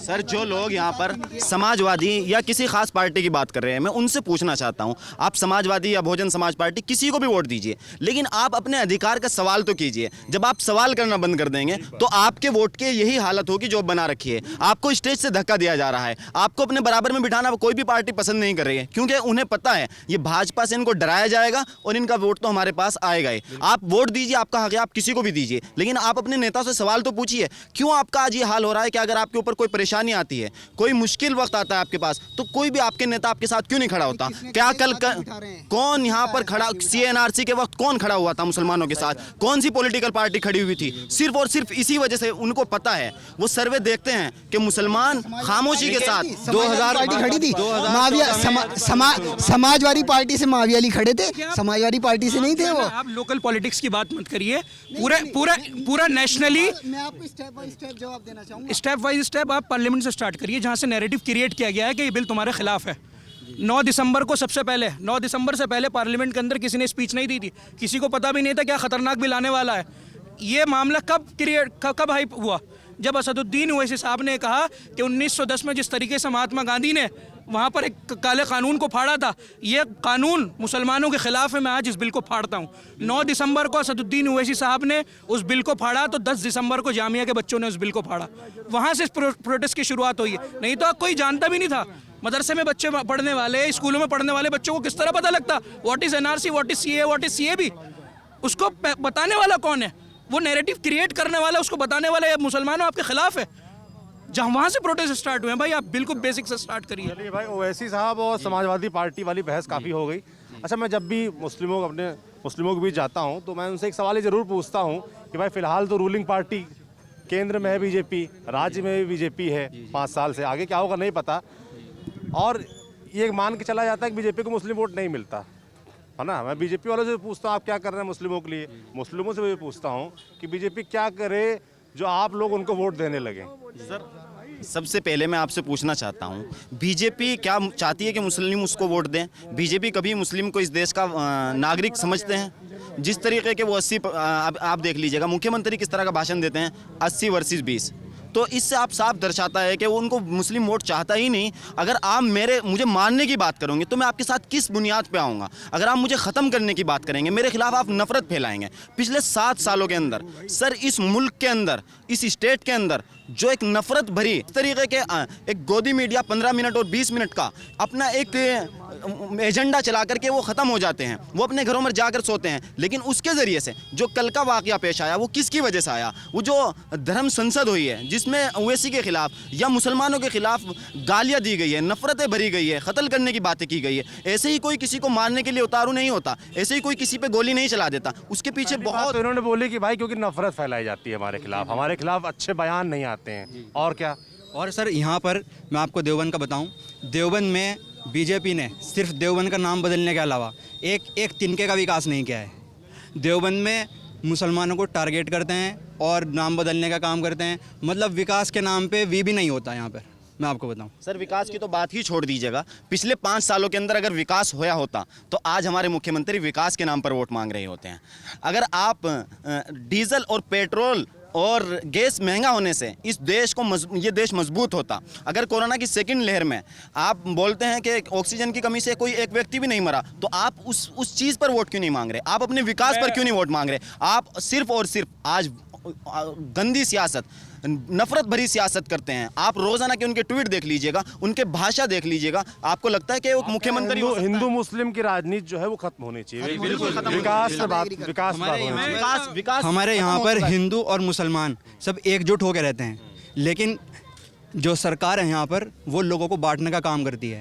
Speaker 5: सर जो लोग यहाँ पर समाजवादी या किसी खास पार्टी की बात कर रहे हैं, मैं उनसे पूछना चाहता हूँ, आप समाजवादी या बहुजन समाज पार्टी किसी को भी वोट दीजिए, लेकिन आप अपने अधिकार का सवाल तो कीजिए। जब आप सवाल करना बंद कर देंगे तो आपके वोट की यही हालत होगी जो बना रखी है। आपको स्टेज से धक्का दिया जा रहा है, आपको अपने बराबर में बिठाना कोई भी पार्टी पसंद नहीं कर रही है, क्योंकि उन्हें पता है ये भाजपा से इनको डराया जाएगा और इनका वोट तो हमारे पास आएगा ही। आप वोट दीजिए, आपका हक है, आप किसी को भी दीजिए, लेकिन आप अपने नेता से सवाल तो पूछिए, क्यों आपका आज ये हाल हो रहा है कि अगर आपके ऊपर कोई परेशानी आती है, कोई मुश्किल वक्त आता है आपके पास, तो कोई भी आपके नेता आपके साथ क्यों नहीं खड़ा होता? क्या कल कौन यहाँ पर खड़ा, CNRC के वक्त कौन खड़ा हुआ था मुसलमानों के साथ? कौन सी पॉलिटिकल पार्टी खड़ी हुई थी? सिर्फ और सिर्फ इसी वजह से उनको पता है, वो सर्वे देखते हैं कि मुसलमान खामोशी के साथ
Speaker 4: 2000 पार्टी खड़ी थी, समाजवादी पार्टी से माविया अली खड़े थे, समाजवादी पार्टी से नहीं थे वो।
Speaker 3: आप लोकल पॉलिटिक्स की बात मत करिए, पूरा नेशनली
Speaker 4: मैं आपको स्टेप बाय स्टेप जवाब देना चाहूंगा।
Speaker 3: स्टेप बाय स्टेप आप पार्लियामेंट से स्टार्ट करिए, जहां से नैरेटिव क्रिएट किया गया है कि ये बिल तुम्हारे खिलाफ है। 9 दिसंबर को सबसे पहले 9 दिसंबर से पहले पार्लियामेंट के अंदर किसी ने स्पीच नहीं दी थी, किसी को पता भी नहीं था क्या खतरनाक बिल आने वाला है। ये मामला कब हाइप हुआ? जब असदुद्दीन ओवैसी साहब ने कहा कि 1910 में जिस तरीके से महात्मा गांधी ने वहाँ पर एक काले कानून को फाड़ा था, ये कानून मुसलमानों के खिलाफ है, मैं आज इस बिल को फाड़ता हूँ। 9 दिसंबर को असदुद्दीन ओवैसी साहब ने उस बिल को फाड़ा, तो 10 दिसंबर को जामिया के बच्चों ने उस बिल को फाड़ा। वहाँ से प्रोटेस्ट की शुरुआत हुई है, नहीं तो कोई जानता भी नहीं था। मदरसे में बच्चे पढ़ने वाले, स्कूलों में पढ़ने वाले बच्चों को किस तरह पता लगता what is NRC, what is CA, what is CAB? उसको बताने वाला कौन है? वो नैरेटिव क्रिएट करने वाला, उसको बताने वाला है मुसलमानों आपके खिलाफ है। जहाँ वहाँ से प्रोटेस्ट स्टार्ट हुए हैं भाई, आप बिल्कुल बेसिक से स्टार्ट करिए।
Speaker 1: चलिए भाई, ओवैसी साहब और समाजवादी पार्टी वाली बहस काफ़ी हो गई। अच्छा, मैं जब भी मुस्लिमों के बीच जाता हूँ तो मैं उनसे एक सवाल ही ज़रूर पूछता हूँ कि भाई फ़िलहाल तो रूलिंग पार्टी केंद्र में है BJP, राज्य में भी BJP है 5 साल से, आगे क्या होगा नहीं पता। और ये मान के चला जाता है कि BJP को मुस्लिम वोट नहीं मिलता है ना। मैं BJP वालों से पूछता हूँ आप क्या कर रहे हैं मुस्लिमों के लिए, मुस्लिमों से भी पूछता हूँ कि BJP क्या करे जो आप लोग उनको वोट देने लगे।
Speaker 5: सर सबसे पहले मैं आपसे पूछना चाहता हूँ, बीजेपी क्या चाहती है कि मुस्लिम उसको वोट दें? बीजेपी कभी मुस्लिम को इस देश का नागरिक समझते हैं? जिस तरीके के वो 80 आप देख लीजिएगा मुख्यमंत्री किस तरह का भाषण देते हैं, 80 वर्सेस 20, तो इससे आप साफ दर्शाता है कि वो उनको मुस्लिम वोट चाहता ही नहीं। अगर आप मुझे मारने की बात करोगे तो मैं आपके साथ किस बुनियाद पे आऊँगा? अगर आप मुझे ख़त्म करने की बात करेंगे, मेरे खिलाफ आप नफ़रत फैलाएंगे। पिछले 7 सालों के अंदर सर इस मुल्क के अंदर, इस स्टेट के अंदर जो एक नफ़रत भरी तरीके के एक गोदी मीडिया 15 मिनट और 20 मिनट का अपना एक एजेंडा चला करके वो ख़त्म हो जाते हैं, वो अपने घरों में जाकर सोते हैं। लेकिन उसके ज़रिए से जो कल का वाक़या पेश आया वो किसकी वजह से आया? वो जो धर्म संसद हुई है जिसमें ओवैसी के ख़िलाफ़ या मुसलमानों के ख़िलाफ़ गालियाँ दी गई है, नफ़रतें भरी गई है, कत्ल करने की बातें की गई है। ऐसे ही कोई किसी को मारने के लिए उतारू नहीं होता, ऐसे ही कोई किसी पे गोली नहीं चला देता। उसके पीछे बहुत
Speaker 1: इन्होंने बोली कि भाई क्योंकि नफ़रत फैलाई जाती है हमारे खिलाफ अच्छे बयान नहीं आते हैं। और क्या?
Speaker 7: और सर यहाँ पर मैं आपको देवबंद का बताऊँ, देवबंद में बीजेपी ने सिर्फ देवबंद का नाम बदलने के अलावा एक तिनके का विकास नहीं किया है। देवबंद में मुसलमानों को टारगेट करते हैं और नाम बदलने का काम करते हैं, मतलब विकास के नाम पे भी नहीं होता यहाँ पर। मैं आपको बताऊं
Speaker 5: सर, विकास की तो बात ही छोड़ दीजिएगा, पिछले 5 सालों के अंदर अगर विकास होया होता तो आज हमारे मुख्यमंत्री विकास के नाम पर वोट मांग रहे होते हैं। अगर आप डीजल और पेट्रोल और गैस महंगा होने से इस देश को ये देश मजबूत होता। अगर कोरोना की सेकंड लहर में आप बोलते हैं कि ऑक्सीजन की कमी से कोई एक व्यक्ति भी नहीं मरा, तो आप उस चीज़ पर वोट क्यों नहीं मांग रहे? आप अपने विकास पर क्यों नहीं वोट मांग रहे? आप सिर्फ और सिर्फ आज गंदी सियासत, नफरत भरी सियासत करते हैं। आप रोजाना के उनके ट्वीट देख लीजिएगा, उनके भाषा देख लीजिएगा, आपको लगता है कि वो मुख्यमंत्री हो सकता है।
Speaker 1: हिंदू मुस्लिम की राजनीति जो है वो खत्म होनी चाहिए।
Speaker 5: बिल्कुल खत्म
Speaker 1: विकास से बात, विकास
Speaker 5: विकास
Speaker 7: हमारे यहाँ पर हिंदू और मुसलमान सब एकजुट होकर रहते हैं, लेकिन जो सरकार है यहाँ पर वो लोगों को बांटने का काम करती है।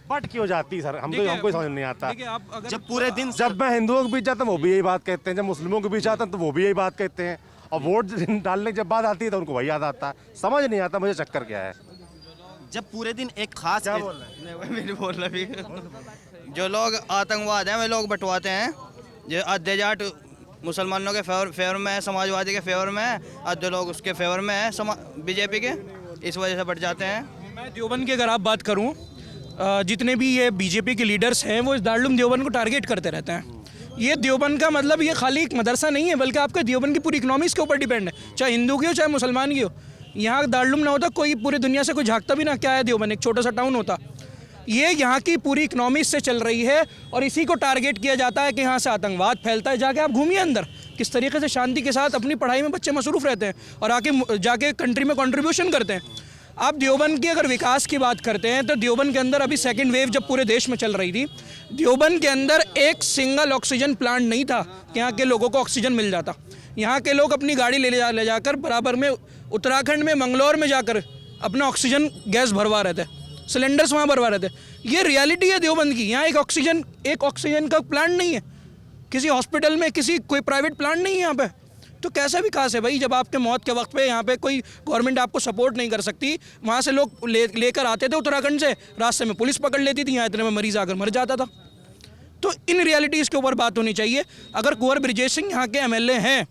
Speaker 1: बट क्यों जाती है सर, हमको समझ नहीं आता।
Speaker 3: देखिए आप अगर
Speaker 5: जब पूरे दिन
Speaker 1: जब मैं हिंदुओं के बीच जाता हूँ वो भी यही बात कहते हैं, जब मुस्लिमों के बीच आता हूँ तो वो भी यही बात कहते हैं, और वोट डालने की जब बात आती है तो उनको वही याद आता है। समझ नहीं आता मुझे चक्कर क्या है।
Speaker 5: जब पूरे दिन एक खास
Speaker 1: क्या बोल रहे हैं?
Speaker 8: जो लोग आतंकवाद हैं वे लोग बंटवाते हैं। जो आधे जाट मुसलमानों के फेवर में है, समाजवादी के फेवर में है, आधे लोग उसके फेवर में है बीजेपी के, इस वजह से बट जाते हैं।
Speaker 3: मैं देवबंद की अगर आप बात करूं, जितने भी ये बीजेपी के लीडर्स हैं वो इस दारुल देवबंद को टारगेट करते रहते हैं। ये देवबंद का मतलब ये खाली एक मदरसा नहीं है, बल्कि आपका देवबंद की पूरी इकनॉमी इसके ऊपर डिपेंड है, चाहे हिंदू की हो चाहे मुसलमान की हो। यहाँ दारुल ना होता कोई पूरी दुनिया से कोई झांकता भी ना, क्या है देवबंद, एक छोटा सा टाउन होता। ये यहाँ की पूरी इकनॉमी इससे चल रही है और इसी को टारगेट किया जाता है कि यहाँ से आतंकवाद फैलता है। जाके आप घूमिए अंदर, किस तरीके से शांति के साथ अपनी पढ़ाई में बच्चे मसरूफ़ रहते हैं और आके जाके कंट्री में कंट्रीब्यूशन करते हैं। आप देवबंद की अगर विकास की बात करते हैं तो देवबंद के अंदर अभी सेकंड वेव जब पूरे देश में चल रही थी, देवबंद के अंदर एक सिंगल ऑक्सीजन प्लांट नहीं था कि यहाँ के लोगों को ऑक्सीजन मिल जाता। यहाँ के लोग अपनी गाड़ी ले जाकर बराबर में उत्तराखंड में मंगलौर में जाकर अपना ऑक्सीजन गैस भरवा रहे थे, सिलेंडर्स वहाँ भरवा रहे थे। ये रियलिटी है देवबंद की। यहाँ एक ऑक्सीजन का प्लांट नहीं है, किसी हॉस्पिटल में किसी कोई प्राइवेट प्लांट नहीं है यहाँ पे। तो कैसा विकास है भाई, जब आपके मौत के वक्त पे यहाँ पे कोई गवर्नमेंट आपको सपोर्ट नहीं कर सकती। वहाँ से लोग लेकर आते थे उत्तराखंड से, रास्ते में पुलिस पकड़ लेती थी, यहाँ इतने में मरीज आकर मर जाता था। तो इन रियलिटीज़ के ऊपर बात होनी चाहिए। अगर कुंवर ब्रिजेश सिंह यहाँ के एमएलए हैं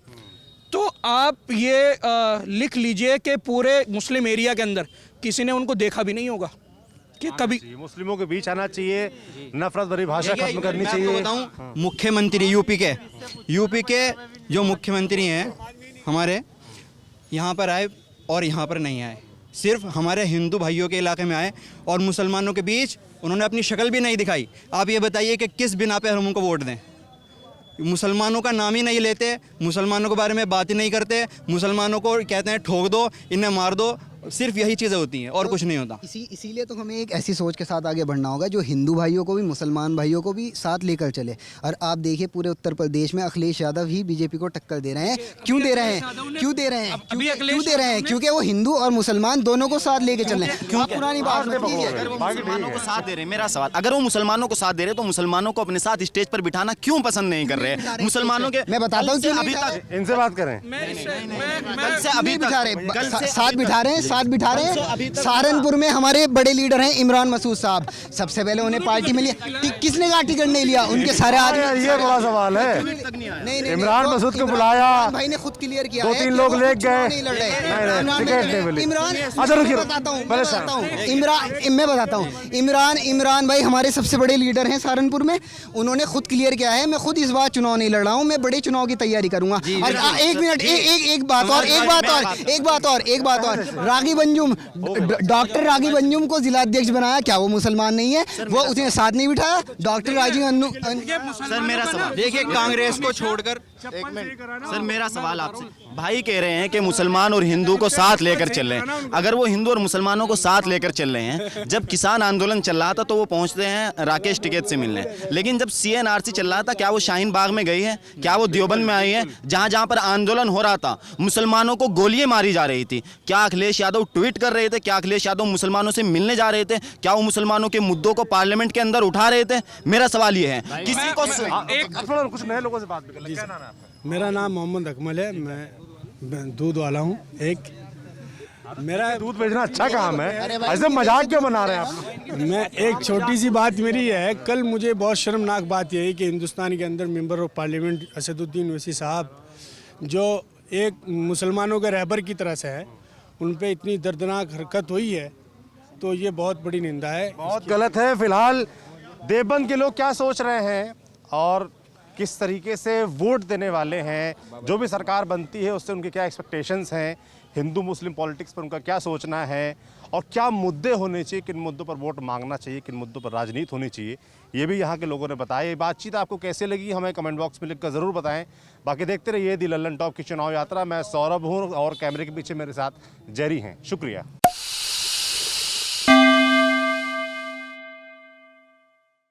Speaker 3: तो आप ये लिख लीजिए कि पूरे मुस्लिम एरिया के अंदर किसी ने उनको देखा भी नहीं होगा कि कभी।
Speaker 1: मुस्लिमों के बीच आना चाहिए, नफरत भरी भाषा खत्म करनी
Speaker 7: मैं आपको
Speaker 1: चाहिए।
Speaker 7: बताऊं, मुख्यमंत्री यूपी के जो मुख्यमंत्री हैं हमारे यहाँ पर आए और यहाँ पर नहीं आए, सिर्फ हमारे हिंदू भाइयों के इलाके में आए और मुसलमानों के बीच उन्होंने अपनी शक्ल भी नहीं दिखाई। आप ये बताइए कि किस बिना पे हम उनको वोट दें? मुसलमानों का नाम ही नहीं लेते, मुसलमानों के बारे में बात ही नहीं करते, मुसलमानों को कहते हैं ठोक दो, इन्हें मार दो, सिर्फ यही चीज़ें होती हैं और कुछ नहीं होता।
Speaker 4: इसीलिए तो हमें एक ऐसी सोच के साथ आगे बढ़ना होगा जो हिंदू भाइयों को भी मुसलमान भाइयों को भी साथ लेकर चले। और आप देखिए पूरे उत्तर प्रदेश में अखिलेश यादव ही बीजेपी को टक्कर दे रहे हैं। क्यों दे रहे हैं? क्यों दे रहे हैं? क्यों दे रहे हैं? क्योंकि वो हिंदू और मुसलमान दोनों को साथ लेके चल रहे हैं। क्यों पुरानी बात
Speaker 5: अगर वो मुसलमानों को साथ दे रहे हैं, मेरा सवाल, अगर वो मुसलमानों को साथ दे रहे हैं तो मुसलमानों को अपने साथ स्टेज पर बिठाना क्यों पसंद नहीं कर रहे हैं? मुसलमानों के
Speaker 4: मैं बताता हूँ
Speaker 5: अभी तक
Speaker 1: इनसे बात करें।
Speaker 5: कल से अभी
Speaker 4: बिठा रहे
Speaker 5: तक
Speaker 4: साथ बिठा रहे हैं। सहारनपुर में हमारे बड़े लीडर हैं इमरान मसूद साहब, सबसे पहले उन्हें पार्टी में लिया। किसने का टिकट नहीं लिया? उनके सारे आदमी।
Speaker 1: ये बड़ा सवाल है।
Speaker 4: नहीं,
Speaker 1: इमरान मसूद को बुलाया,
Speaker 4: भाई ने खुद क्लियर किया,
Speaker 1: 2-3 लोग ले गए।
Speaker 4: नहीं लड़ रहे।
Speaker 1: टिकट नहीं मिली।
Speaker 4: इमरान,
Speaker 1: अच्छा रुकिए,
Speaker 4: मैं बताता हूँ इमरान भाई हमारे सबसे बड़े लीडर हैं सहारनपुर में। उन्होंने खुद क्लियर किया है, मैं खुद इस बार चुनाव नहीं लड़ रहा हूँ, मैं बड़े चुनाव की तैयारी करूंगा। और एक मिनट, एक बात और रागी बंजुम, डॉक्टर रागी बंजुम को जिलाध्यक्ष बनाया, क्या वो मुसलमान नहीं है? वो उसने साथ नहीं बिठाया। डॉक्टर राजी
Speaker 5: सर मेरा सवाल
Speaker 7: देखिए, कांग्रेस को छोड़कर
Speaker 5: सर मेरा सवाल आपसे, भाई कह रहे हैं कि मुसलमान और हिंदू को साथ लेकर चल रहे हैं। अगर वो हिंदू और मुसलमानों को साथ लेकर चल रहे हैं, जब किसान आंदोलन चल रहा था तो वो पहुंचते हैं राकेश टिकैत से मिलने, लेकिन जब CNRC चल रहा था क्या वो शाहीन बाग में गई है? क्या वो देवबंद में आई है? जहां जहां पर आंदोलन हो रहा था मुसलमानों को गोलियां मारी जा रही थी, क्या अखिलेश यादव ट्वीट कर रहे थे? क्या अखिलेश यादव मुसलमानों से मिलने जा रहे थे? क्या वो मुसलमानों के मुद्दों को पार्लियामेंट के अंदर उठा रहे थे? मेरा सवाल ये है, किसी को
Speaker 1: कुछ नए लोगों से बात भी कर लें। क्या नाम है आपका?
Speaker 9: मेरा नाम मोहम्मद अकमल है, मैं दूध वाला हूँ। मेरा
Speaker 1: दूध बेचना अच्छा काम है, ऐसे मजाक क्यों बना रहे हैं आप?
Speaker 9: मैं एक छोटी सी बात मेरी है, कल मुझे बहुत शर्मनाक बात यह है कि हिंदुस्तान के अंदर member of parliament Asaduddin Owaisi साहब, जो एक मुसलमानों के रहबर की तरह से है, उन पे इतनी दर्दनाक हरकत हुई है, तो ये बहुत बड़ी निंदा है,
Speaker 1: बहुत गलत है। फिलहाल देवबंद के लोग क्या सोच रहे हैं और किस तरीके से वोट देने वाले हैं, जो भी सरकार बनती है उससे उनके क्या एक्सपेक्टेशंस हैं, हिंदू मुस्लिम पॉलिटिक्स पर उनका क्या सोचना है और क्या मुद्दे होने चाहिए, किन मुद्दों पर वोट मांगना चाहिए, किन मुद्दों पर राजनीति होनी चाहिए, ये भी यहाँ के लोगों ने बताया। ये बातचीत आपको कैसे लगी हमें कमेंट बॉक्स में लिखकर ज़रूर बताएं। बाकी देखते रहिए दी लल्लन टॉप की चुनाव यात्रा। मैं सौरभ हूँ और कैमरे के पीछे मेरे साथ जेरी हैं। शुक्रिया।